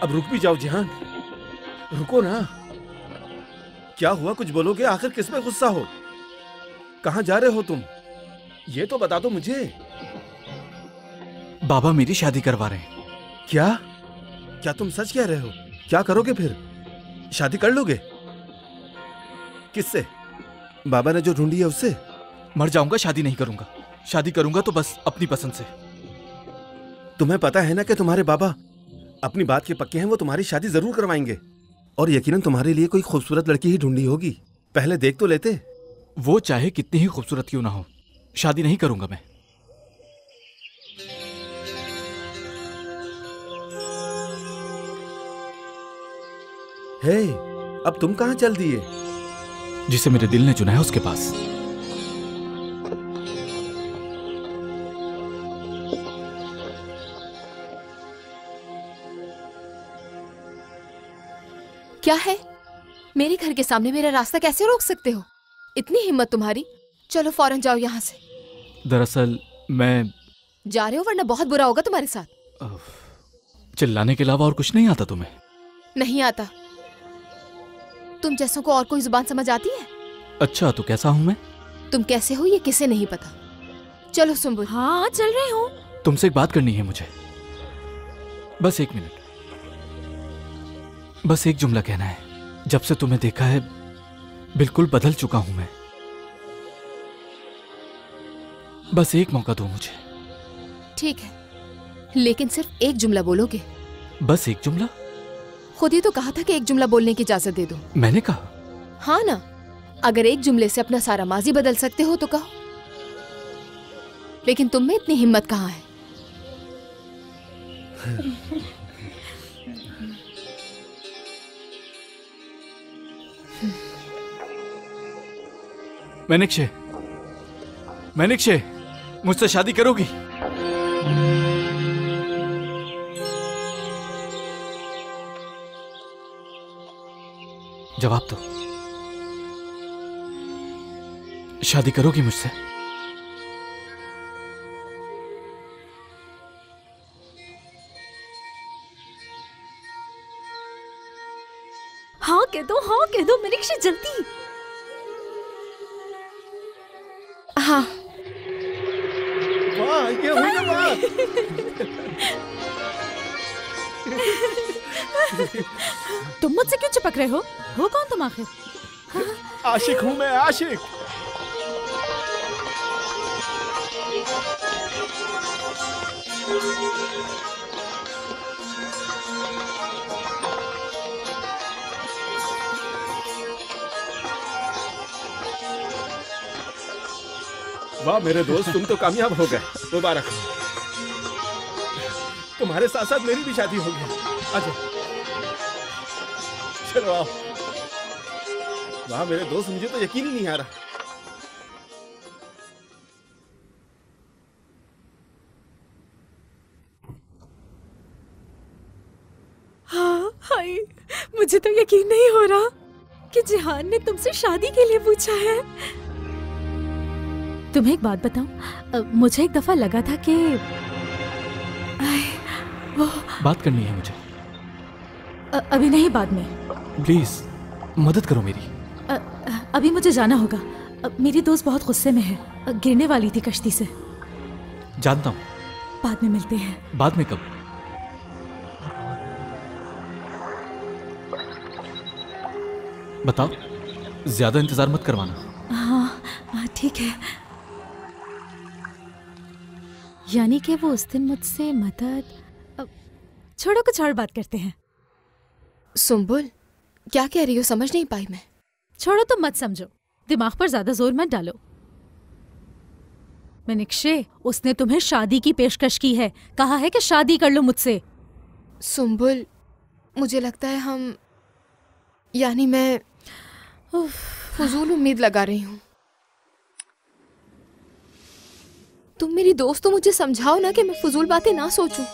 अब रुक भी जाओ जिहान, रुको ना। क्या हुआ, कुछ बोलोगे? आखिर किस में गुस्सा हो? कहाँ जा रहे हो तुम? ये तो बता दो मुझे। बाबा मेरी शादी करवा रहे हैं। क्या? क्या तुम सच कह रहे हो? क्या करोगे फिर? शादी कर लोगे? किससे? बाबा ने जो ढूंढी है उससे? मर जाऊंगा, शादी नहीं करूंगा। शादी करूंगा तो बस अपनी पसंद से। तुम्हें पता है ना कि तुम्हारे बाबा अपनी बात के पक्के हैं, वो तुम्हारी शादी जरूर करवाएंगे। और यकीनन तुम्हारे लिए कोई खूबसूरत लड़की ही ढूंढी होगी। पहले देख तो लेते। वो चाहे कितनी ही खूबसूरत क्यों ना हो, शादी नहीं करूंगा मैं। हे, अब तुम कहां चल दिए? जिसे मेरे दिल ने चुना है उसके पास। क्या है? मेरे घर के सामने मेरा रास्ता कैसे रोक सकते हो? इतनी हिम्मत तुम्हारी? चलो फौरन जाओ यहाँ से। दरअसल मैं जा रहे हो वरना बहुत बुरा होगा तुम्हारे साथ। चिल्लाने के अलावा और कुछ नहीं आता तुम्हें? नहीं आता। तुम जैसों को और कोई जुबान समझ आती है? अच्छा, तो कैसा हूँ मैं? तुम कैसे हो ये किसे नहीं पता। चलो सुम्बुल। हाँ चल रही हूँ। तुमसे एक बात करनी है मुझे, बस 1 मिनट। बस एक जुमला कहना है। जब से तुम्हें देखा है बिल्कुल बदल चुका हूं मैं। बस एक मौका दो मुझे। ठीक है, लेकिन सिर्फ एक जुमला बोलोगे? बस एक जुमला? खुद ही तो कहा था कि एक जुमला बोलने की इजाजत दे दो। मैंने कहा? हाँ ना, अगर एक जुमले से अपना सारा माजी बदल सकते हो तो कहो। लेकिन तुम में इतनी हिम्मत कहाँ है? मैनिक्षे, मैनिक्षे, मुझसे शादी करोगी? जवाब दो, शादी करोगी मुझसे? हाँ कह दो मीनाक्षी, जल्दी। हाँ। वाह, ये हुई ना बात। तुम मुझसे क्यों चिपक रहे हो कौन तुम आखिर? आशिक हूँ मैं, आशिक। वाह मेरे दोस्त, तुम तो कामयाब हो गए, मुबारक हो। तुम्हारे साथ साथ मेरी भी शादी होगी। अच्छा चलो आओ। वाह मेरे दोस्त, मुझे तो यकीन ही नहीं आ रहा। हाँ हाय, मुझे तो यकीन नहीं हो रहा कि जिहान ने तुमसे शादी के लिए पूछा है। तुम्हें एक बात बताऊं, मुझे एक दफा लगा था कि वो बात करनी है मुझे। अभी नहीं, बाद में। प्लीज मदद करो मेरी। अभी मुझे जाना होगा। मेरी दोस्त बहुत गुस्से में है, गिरने वाली थी कश्ती से। जानता हूँ। बाद में मिलते हैं। बाद में कब? बताओ, ज्यादा इंतजार मत करवाना। हाँ ठीक है। यानी कि वो उस दिन मुझसे मदद। छोड़ो, कुछ और बात करते हैं। सुम्बुल, क्या कह रही हो? समझ नहीं पाई मैं। छोड़ो, तुम मत समझो, दिमाग पर ज्यादा जोर मत डालो। मीनाक्षी, उसने तुम्हें शादी की पेशकश की है, कहा है कि शादी कर लो मुझसे। सुम्बुल, मुझे लगता है हम, यानी मैं फजूल उम्मीद लगा रही हूँ। तुम मेरी दोस्त हो, मुझे समझाओ ना कि मैं फजूल बातें ना सोचूं।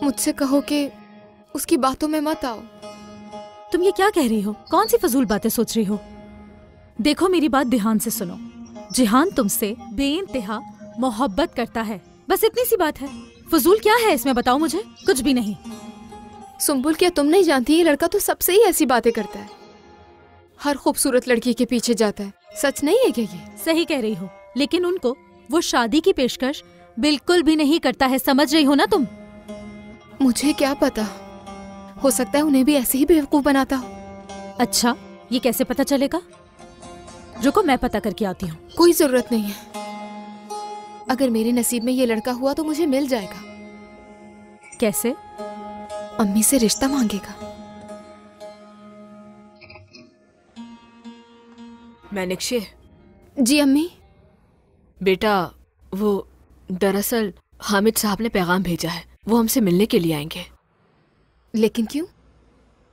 मुझसे कहो कि उसकी बातों में मत आओ। तुम ये क्या कह रही हो? कौन सी फजूल बातें सोच रही हो? देखो, मेरी बात ध्यान से सुनो। जिहान तुमसे बेइंतहा मोहब्बत करता है, बस इतनी सी बात है। फजूल क्या है इसमें, बताओ मुझे। कुछ भी नहीं। सुम्बुल, क्या तुम नहीं जानती, ये लड़का तो सबसे ही ऐसी बातें करता है, हर खूबसूरत लड़की के पीछे जाता है। सच नहीं है क्या ये? सही कह रही हो, लेकिन उनको वो शादी की पेशकश बिल्कुल भी नहीं करता है, समझ रही हो ना तुम? मुझे क्या पता, हो सकता है उन्हें भी ऐसे ही बेवकूफ बनाता हो। अच्छा, ये कैसे पता चलेगा? रुको, मैं पता करके आती हूँ। कोई जरूरत नहीं है। अगर मेरे नसीब में ये लड़का हुआ तो मुझे मिल जाएगा। कैसे? अम्मी से रिश्ता मांगेगा। मीनाक्षी। जी अम्मी। बेटा, वो दरअसल हामिद साहब ने पैगाम भेजा है, वो हमसे मिलने के लिए आएंगे। लेकिन क्यों?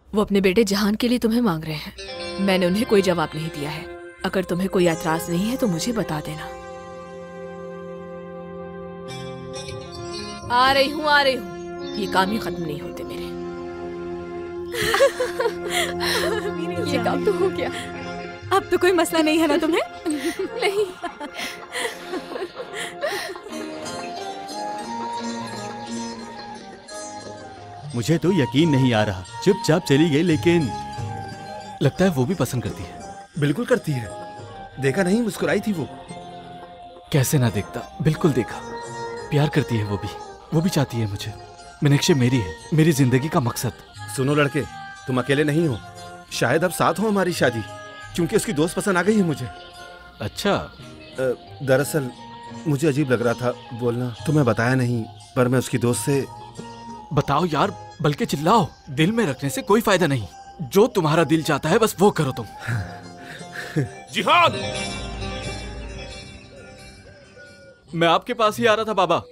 वो अपने बेटे जहान के लिए तुम्हें मांग रहे हैं। मैंने उन्हें कोई जवाब नहीं दिया है। अगर तुम्हें कोई एतराज नहीं है तो मुझे बता देना। आ रही हूँ। ये काम ही खत्म नहीं होते मेरे। ये काम तो हो गया। अब तो कोई मसला नहीं है ना तुम्हें? नहीं। मुझे तो यकीन नहीं आ रहा, चुपचाप चली गई, लेकिन लगता है वो भी पसंद करती है। बिल्कुल करती है, देखा नहीं मुस्कुराई थी वो। कैसे ना देखता, बिल्कुल देखा। प्यार करती है वो भी चाहती है मुझे। मीनाक्षी मेरी है, मेरी जिंदगी का मकसद। सुनो लड़के, तुम अकेले नहीं हो, शायद अब साथ हो हमारी शादी, क्योंकि उसकी दोस्त पसंद आ गई है मुझे। अच्छा। दरअसल मुझे अजीब लग रहा था बोलना, तुम्हें बताया नहीं, पर मैं उसकी दोस्त से। बताओ यार, बल्कि चिल्लाओ, दिल में रखने से कोई फायदा नहीं। जो तुम्हारा दिल चाहता है बस वो करो तुम। जिहाद, मैं आपके पास ही आ रहा था बाबा।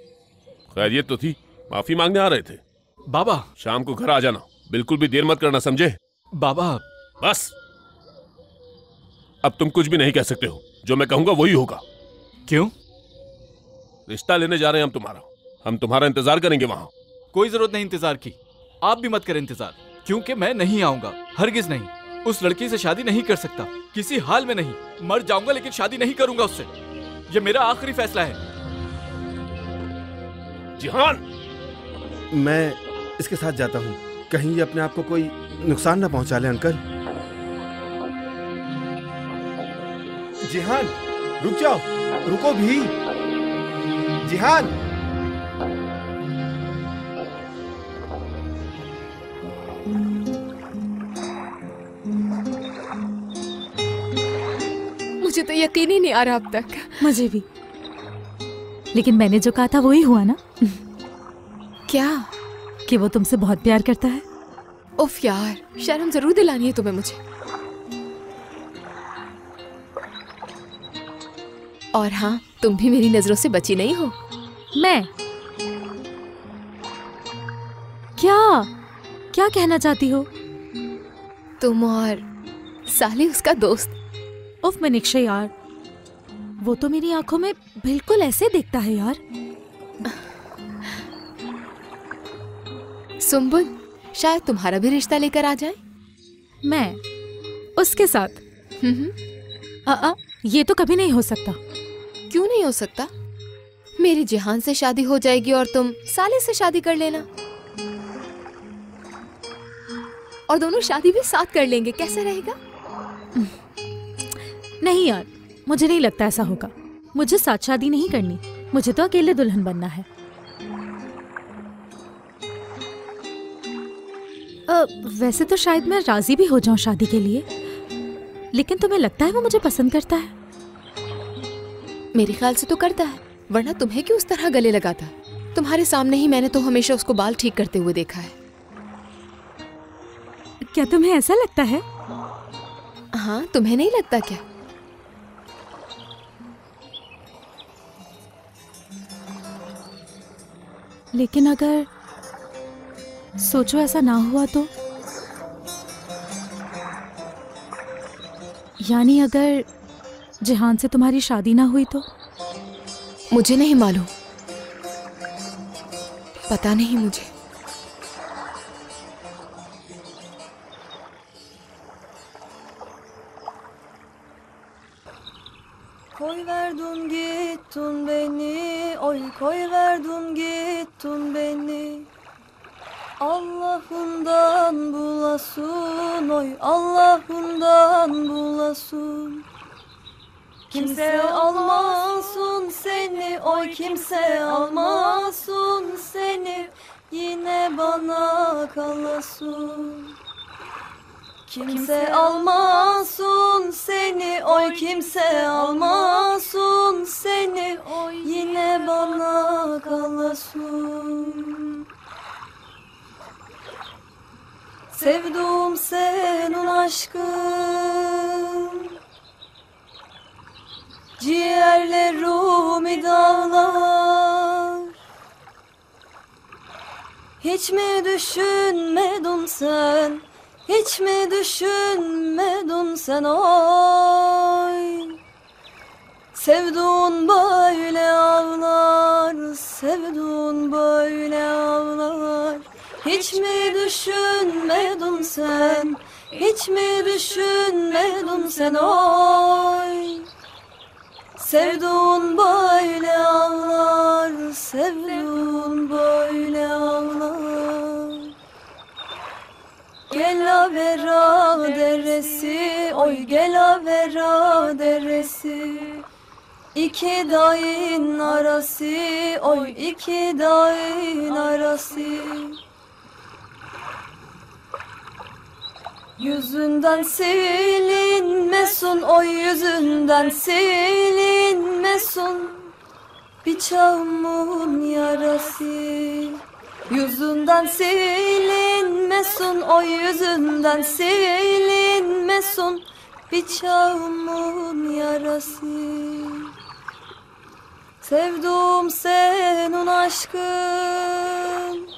खैरियत तो थी, माफी मांगने आ रहे थे। बाबा शाम को घर आ जाना, बिल्कुल भी देर मत करना, समझे? बाबा बस, अब तुम कुछ भी नहीं कह सकते हो, जो मैं कहूंगा वही होगा। क्यों? रिश्ता लेने जा रहे हैं हम तुम्हारा इंतजार करेंगे वहां। कोई जरूरत नहीं इंतजार की, आप भी मत करें इंतजार, क्योंकि मैं नहीं आऊंगा, हरगिज नहीं। उस लड़की से शादी नहीं कर सकता, किसी हाल में नहीं। मर जाऊंगा लेकिन शादी नहीं करूंगा उससे, ये मेरा आखिरी फैसला है। जिहान, मैं इसके साथ जाता हूँ, कहीं ये अपने आप को कोई नुकसान ना पहुंचा ले। अंकल, जिहान रुक जाओ, रुको भी। जिहान, मुझे तो यकीन ही नहीं आ रहा अब तक। मुझे भी, लेकिन मैंने जो कहा था वही हुआ ना। क्या? कि वो तुमसे बहुत प्यार करता है। उफ यार, शर्म जरूर दिलानी है तुम्हें मुझे। और हाँ, तुम भी मेरी नजरों से बची नहीं हो। मैं क्या कहना चाहती हो? तुम और साले उसका दोस्त। उफ मीनाक्षी यार, वो तो मेरी आंखों में बिल्कुल ऐसे दिखता है यार। सुम्बुल, शायद तुम्हारा भी रिश्ता लेकर आ जाए। मैं उसके साथ? ये तो कभी नहीं हो सकता। क्यों नहीं हो सकता? मेरी जिहान से शादी हो जाएगी और तुम साले से शादी कर लेना, और दोनों शादी भी साथ कर लेंगे। कैसा रहेगा? नहीं यार, मुझे नहीं लगता ऐसा होगा। मुझे साथ शादी नहीं करनी, मुझे तो अकेले दुल्हन बनना है। वैसे तो शायद मैं राजी भी हो जाऊं शादी के लिए, लेकिन तुम्हें लगता है वो मुझे पसंद करता है? मेरे ख्याल से तो करता है, वरना तुम्हें क्यों उस तरह गले लगाता? तुम्हारे सामने ही मैंने तो हमेशा उसको बाल ठीक करते हुए देखा है। क्या तुम्हें ऐसा लगता है? हाँ, तुम्हें नहीं लगता क्या? लेकिन अगर सोचो ऐसा ना हुआ तो? यानी अगर जिहान से तुम्हारी शादी ना हुई तो? मुझे नहीं मालूम, पता नहीं मुझे। Koyverdun gittin beni, oy koyverdun gittin beni. Allah'ından bulasın, oy Allah'ından bulasın. Kimse almasın seni, oy kimse almasın seni. Yine bana kalasın. Kimse almasın seni, oy kimse almasın seni. Oy yine bana kalasın. Sevduğum senin aşkın, ciğerlerimi dağlar. Hiç mi düşünmedin sen? Hiç mi düşünmedin sen oy? Sevduğun böyle ağlar, sevduğun böyle ağlar. Hiç mi düşünmedin sen? Hiç mi düşünmedin sen oy? Sevduğun böyle ağlar, sevduğun böyle ağlar. Gelavera deresi, oy Gelavera deresi. İki dağın arası, oy iki dağın arası. Yüzünden silinmesin, oy yüzünden silinmesin. Bıçağımın yarası. Yüzünden silinmesin, oy yüzünden silinmesin. Bıçağımın yarası. Sevduğum senin aşkın,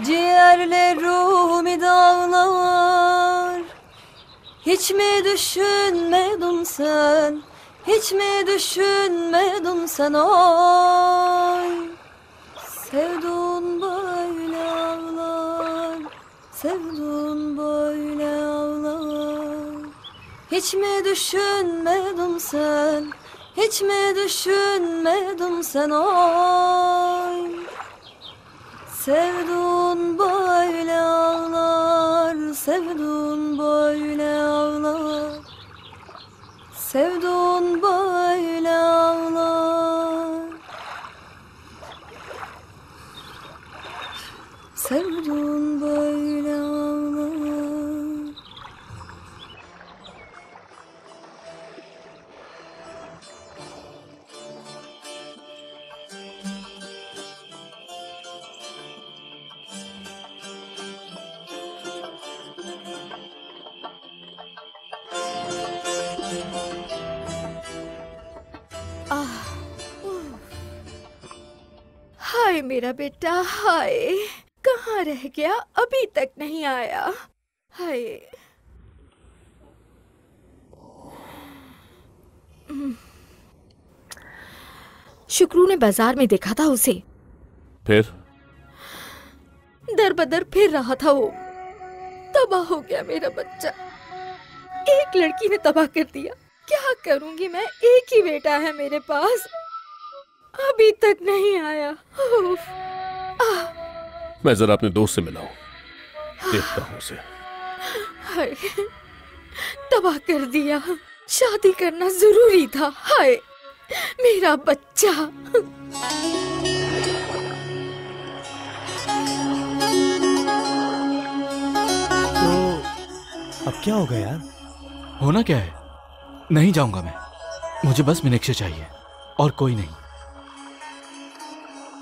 ciğerlerimi dağlar. Hiç mi düşünmedin sen? Hiç mi düşünmedin sen oy? Sevduğun böyle ağlar, sevduğun böyle ağlar. Hiç mi düşünmedin sen? Hiç mi düşünmedin sen oy? Sevduğun böyle ağlar, sevduğun böyle ağlar. Sevduğun böyle ağlar. Sevduğun böyle ağlar. हाय मेरा बेटा, हाय कहाँ रह गया, अभी तक नहीं आया। हाय शुक्रू ने बाजार में देखा था उसे, फिर दर बदर फिर रहा था वो। तबाह हो गया मेरा बच्चा, एक लड़की ने तबाह कर दिया। क्या करूंगी मैं, एक ही बेटा है मेरे पास, अभी तक नहीं आया। मैं जरा अपने दोस्त से मिला हूं, देखता हूं उसे। हाय तबाह कर दिया, शादी करना जरूरी था। हाय मेरा बच्चा। तो अब क्या होगा यार? होना क्या है, नहीं जाऊंगा मैं। मुझे बस मीनाक्षी चाहिए और कोई नहीं।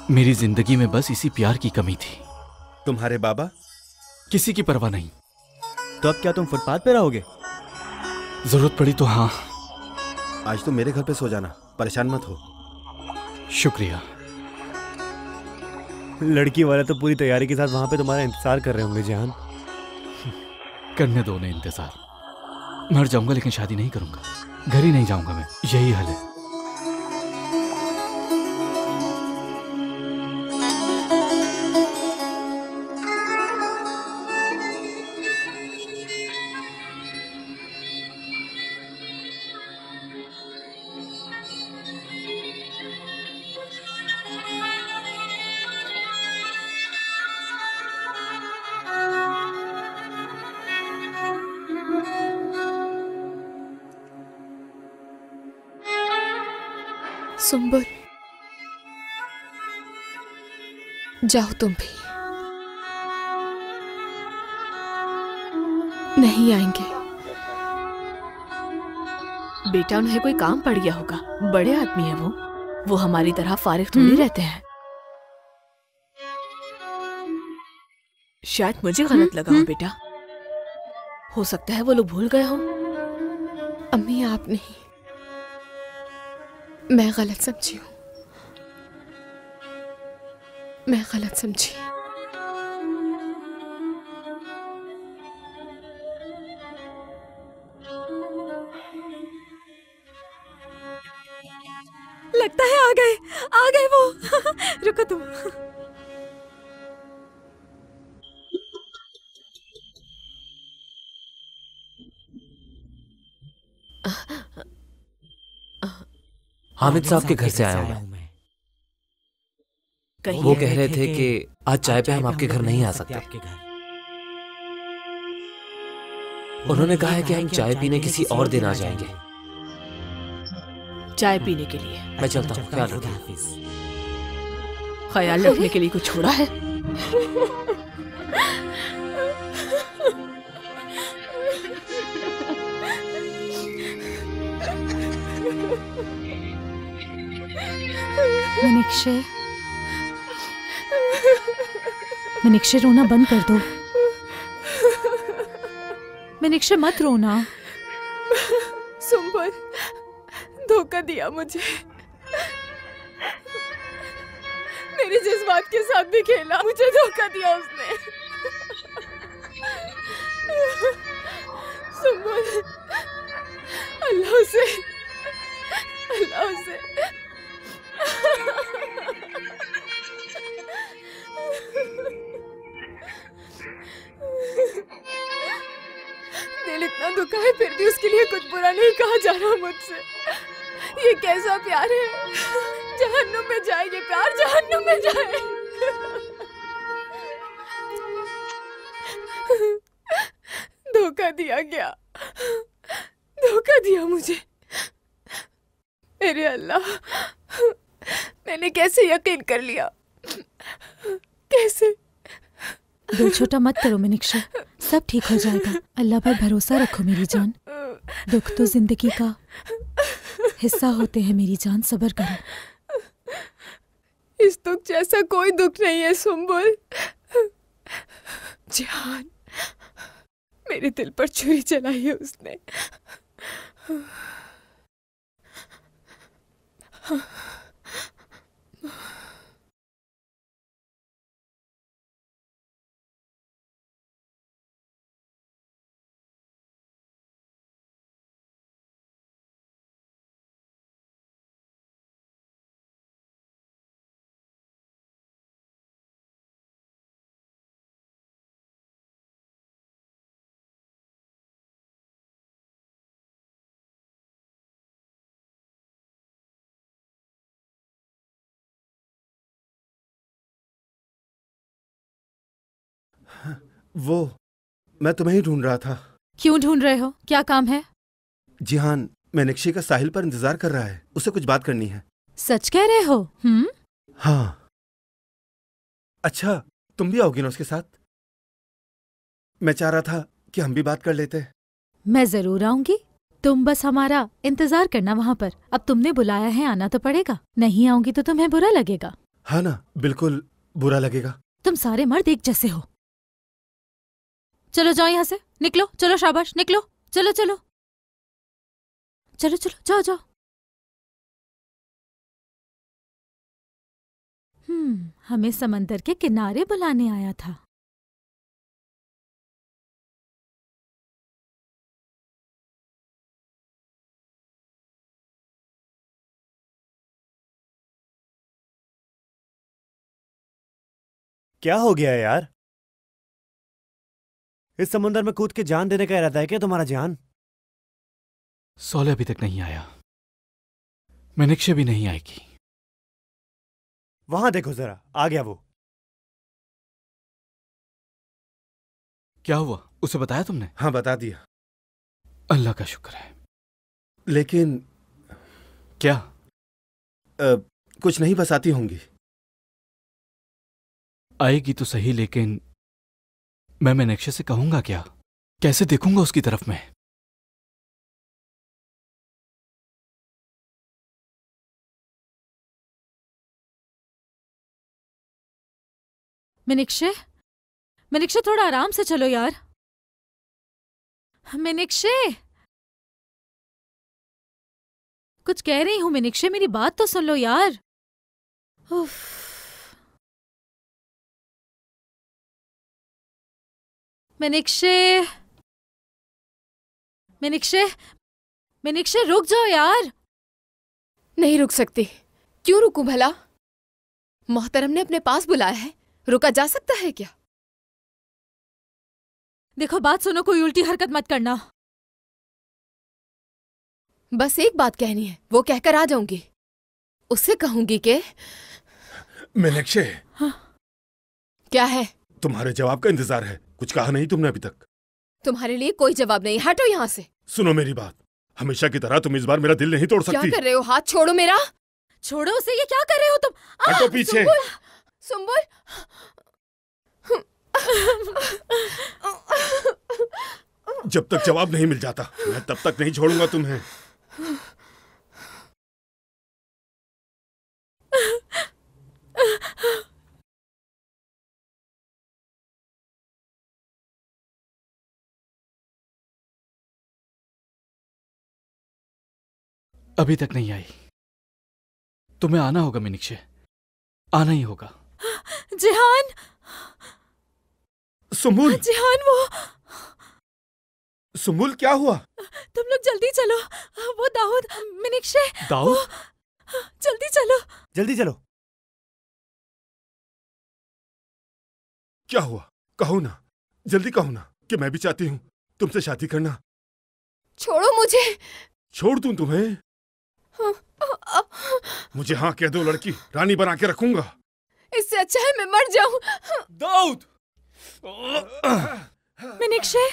मेरी जिंदगी में बस इसी प्यार की कमी थी। तुम्हारे बाबा? किसी की परवाह नहीं। तो अब क्या तुम फुटपाथ पे रहोगे? जरूरत पड़ी तो हाँ। आज तो मेरे घर पे सो जाना, परेशान मत हो। शुक्रिया। लड़की वाले तो पूरी तैयारी के साथ वहां पे तुम्हारा इंतजार कर रहे होंगे जहान। करने दो उन्हें इंतजार। मर जाऊंगा लेकिन शादी नहीं करूंगा, घर ही नहीं जाऊंगा मैं, यही हल है। सुंबुल, जाओ तुम भी। नहीं आएंगे। बेटा उन्हें कोई काम पड़ गया होगा, बड़े आदमी है वो हमारी तरह फारिग थोड़ी रहते हैं। शायद मुझे गलत लगा हो बेटा, हो सकता है वो लोग भूल गए हो। अम्मी आप नहीं, मैं गलत समझी हूँ, मैं गलत समझी। लगता है आ गए वो। रुको तुम। हामिद साहब के घर से आया हूँ मैं। वो कह रहे थे कि आज चाय पे हम आपके घर नहीं आ सकते। उन्होंने कहा है कि हम चाय पीने किसी और दिन आ जाएंगे। चाय पीने के लिए मैं चलता हूँ, ख्याल रखिए। ख्याल रखने के लिए कुछ छोड़ा है? मीनाक्षी, मीनाक्षी रोना बंद कर दो। मीनाक्षी मत रोना। सुंबल धोखा दिया मुझे, मेरे जज्बात के साथ भी खेला, मुझे धोखा दिया उसने। सुंबल अल्लाह से दिल इतना दुखा है फिर भी उसके लिए कुछ बुरा नहीं कहा जा रहा मुझसे। ये कैसा प्यार है? जहन्नुम में जाए ये प्यार, जहन्नुम में जाए। धोखा दिया गया, धोखा दिया मुझे। मेरे अल्लाह, मैंने कैसे यकीन कर लिया? कैसे? दिल छोटा मत करो मीनाक्षी, सब ठीक हो जाएगा। अल्लाह पर भरोसा रखो मेरी जान। दुख तो जिंदगी का हिस्सा होते हैं मेरी जान, सब्र करो। इस दुख जैसा कोई दुख नहीं है सुंबुल। जान, मेरे दिल पर छुरी चलाई है उसने। वो मैं तुम्हें ही ढूंढ रहा था। क्यों ढूंढ रहे हो? क्या काम है? जिहान मीनाक्षी का साहिल पर इंतजार कर रहा है, उससे कुछ बात करनी है। सच कह रहे हो? हाँ। अच्छा, तुम भी आओगी ना उसके साथ? मैं चाह रहा था कि हम भी बात कर लेते। मैं जरूर आऊंगी, तुम बस हमारा इंतजार करना वहाँ पर। अब तुमने बुलाया है, आना तो पड़ेगा। नहीं आऊंगी तो तुम्हें बुरा लगेगा। हाँ ना, बिल्कुल बुरा लगेगा। तुम सारे मर्द एक जैसे हो। चलो जाओ यहाँ से, निकलो। चलो शाबाश, निकलो। चलो चलो चलो चलो, जाओ जाओ। हमें समंदर के किनारे बुलाने आया था। क्या हो गया यार? इस समुंदर में कूद के जान देने का इरादा है क्या तुम्हारा जान? सोले अभी तक नहीं आया, मीनाक्षी भी नहीं आएगी। वहां देखो जरा, आ गया वो। क्या हुआ, उसे बताया तुमने? हाँ, बता दिया। अल्लाह का शुक्र है। लेकिन क्या? कुछ नहीं, बस आती होंगी। आएगी तो सही, लेकिन मैं मीनाक्षी से कहूंगा क्या? कैसे देखूंगा उसकी तरफ में? मीनाक्षी, मीनाक्षी थोड़ा आराम से चलो यार। मीनाक्षी, कुछ कह रही हूं मीनाक्षी, मेरी बात तो सुन लो यार। उफ। मीनाक्षी, मीनाक्षी, मीनाक्षी रुक जाओ यार। नहीं रुक सकती। क्यों रुकूं भला? मोहतरम ने अपने पास बुलाया है, रुका जा सकता है क्या? देखो बात सुनो, कोई उल्टी हरकत मत करना। बस एक बात कहनी है, वो कहकर आ जाऊंगी। उससे कहूंगी कि मीनाक्षी, क्या है? तुम्हारे जवाब का इंतजार है। कुछ कहा नहीं तुमने अभी तक। तुम्हारे लिए कोई जवाब नहीं, हटो यहाँ से। सुनो मेरी बात, हमेशा की तरह तुम इस बार मेरा दिल नहीं तोड़ सकती। क्या कर रहे हो? हाथ छोड़ो मेरा। छोड़ो उसे, ये क्या कर रहे हो तुम? हटो पीछे। सुंबुल, जब तक जवाब नहीं मिल जाता मैं तब तक नहीं छोड़ूंगा तुम्हें। अभी तक नहीं आई। तुम्हें आना होगा मीनाक्षी, आना ही होगा। जिहान, सुंबुल, जिहान, वो सुंबुल क्या हुआ? तुम लोग जल्दी चलो। वो दाऊद, मीनाक्षी, दाऊद, जल्दी चलो। जल्दी चलो। क्या हुआ? कहो ना, जल्दी कहो ना कि मैं भी चाहती हूँ तुमसे शादी करना। छोड़ो मुझे। छोड़ दूं तुम्हें? मुझे हाँ कह दो, लड़की रानी बना के रखूंगा। इससे अच्छा है मैं मर जाऊं। दाऊद, मीनाक्षी,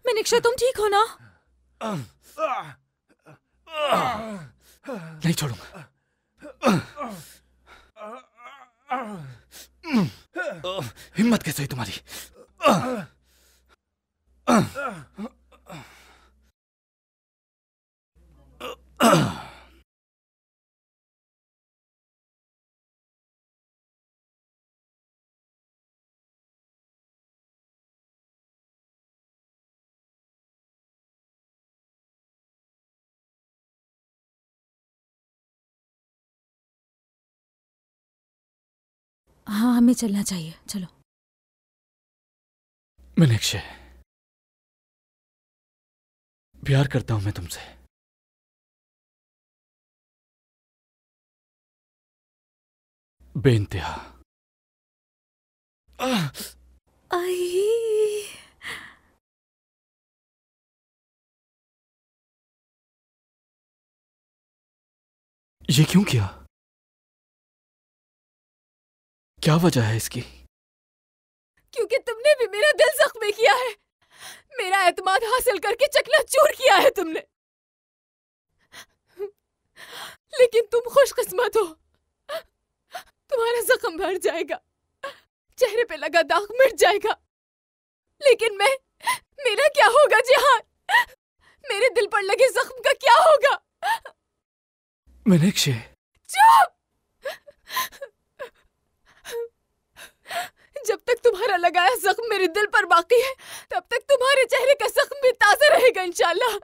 मीनाक्षी तुम ठीक हो ना? नहीं छोड़ूंगा। हिम्मत कैसे हुई तुम्हारी? हाँ, हमें चलना चाहिए, चलो। मीनाक्षी, प्यार करता हूं मैं तुमसे। बेइंतहा। आई, ये क्यों किया? क्या वजह है इसकी? क्योंकि तुमने भी मेरा दिल जख्मी किया है। मेरा एतमाद हासिल करके चकनाचूर किया है तुमने। लेकिन तुम खुशकिस्मत हो, तुम्हारा जख्म भर जाएगा, चेहरे पे लगा दाग मिट जाएगा। लेकिन मेरा क्या होगा जिहान? मेरे दिल पर लगे जख्म का क्या होगा? मीनाक्षी, चुप! जब तक तुम्हारा लगाया जख्म मेरे दिल पर बाकी है, तब तक तुम्हारे चेहरे का जख्म भी ताजा रहेगा इंशाल्लाह।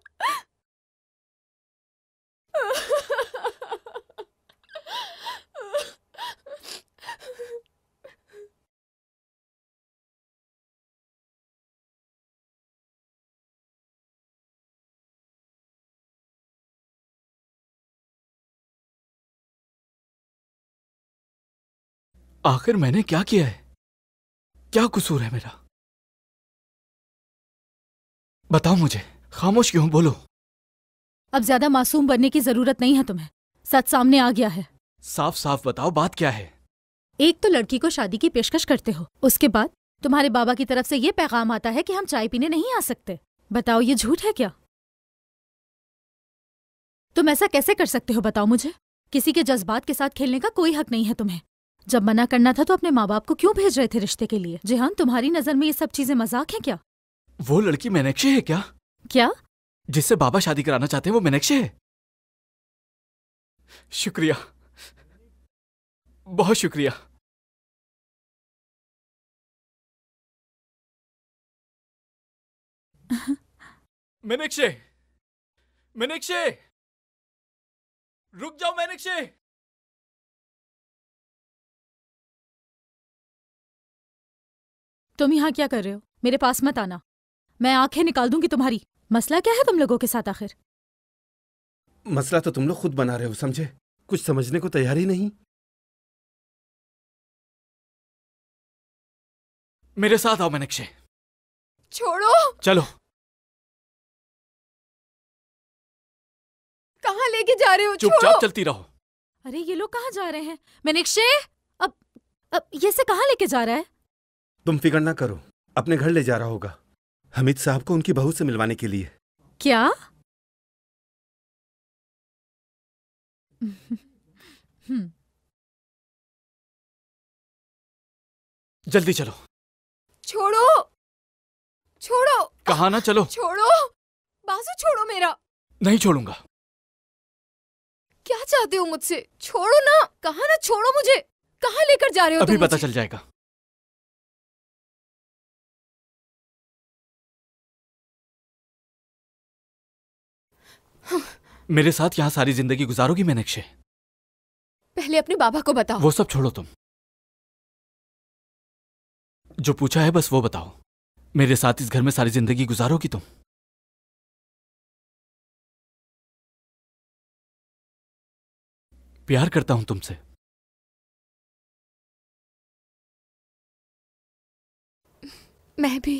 आखिर मैंने क्या किया है? क्या कसूर है मेरा? बताओ मुझे, खामोश क्यों? बोलो। अब ज्यादा मासूम बनने की जरूरत नहीं है तुम्हें, सच सामने आ गया है। साफ साफ बताओ, बात क्या है? एक तो लड़की को शादी की पेशकश करते हो, उसके बाद तुम्हारे बाबा की तरफ से ये पैगाम आता है कि हम चाय पीने नहीं आ सकते। बताओ, ये झूठ है क्या? तुम ऐसा कैसे कर सकते हो, बताओ मुझे। किसी के जज्बात के साथ खेलने का कोई हक नहीं है तुम्हें। जब मना करना था तो अपने माँ बाप को क्यों भेज रहे थे रिश्ते के लिए? जिहान, तुम्हारी नजर में ये सब चीजें मजाक है क्या? वो लड़की मीनाक्षी है क्या? क्या? जिससे बाबा शादी कराना चाहते हैं वो मीनाक्षी है? शुक्रिया, बहुत शुक्रिया। मीनाक्षी, मीनाक्षी, रुक जाओ मीनाक्षी। तुम यहाँ क्या कर रहे हो? मेरे पास मत आना, मैं आंखें निकाल दूंगी तुम्हारी। मसला क्या है तुम लोगों के साथ आखिर? मसला तो तुम लोग खुद बना रहे हो, समझे? कुछ समझने को तैयार ही नहीं। मेरे साथ आओ मीनाक्षी। छोड़ो। चलो। कहाँ लेके जा रहे हो? चुपचाप चलती रहो। अरे ये लोग कहाँ जा रहे हैं? मीनाक्षी, अब ये से कहाँ लेके जा रहा है? तुम फिक्र ना करो, अपने घर ले जा रहा होगा, हमीद साहब को उनकी बहू से मिलवाने के लिए। क्या? जल्दी चलो। छोड़ो, छोड़ो। कहा ना चलो। छोड़ो, बाजू छोड़ो मेरा। नहीं छोड़ूंगा। क्या चाहते हो मुझसे? छोड़ो ना। कहा ना छोड़ो मुझे। कहाँ लेकर जा रहे हो? अभी तुम पता मुझे? चल जाएगा। मेरे साथ यहाँ सारी जिंदगी गुजारोगी मीनाक्षी? पहले अपने बाबा को बताओ। वो सब छोड़ो, तुम जो पूछा है बस वो बताओ। मेरे साथ इस घर में सारी जिंदगी गुजारोगी तुम? प्यार करता हूं तुमसे। मैं भी।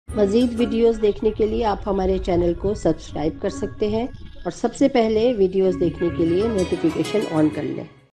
मज़ीद वीडियोस देखने के लिए आप हमारे चैनल को सब्सक्राइब कर सकते हैं और सबसे पहले वीडियोस देखने के लिए नोटिफिकेशन ऑन कर लें।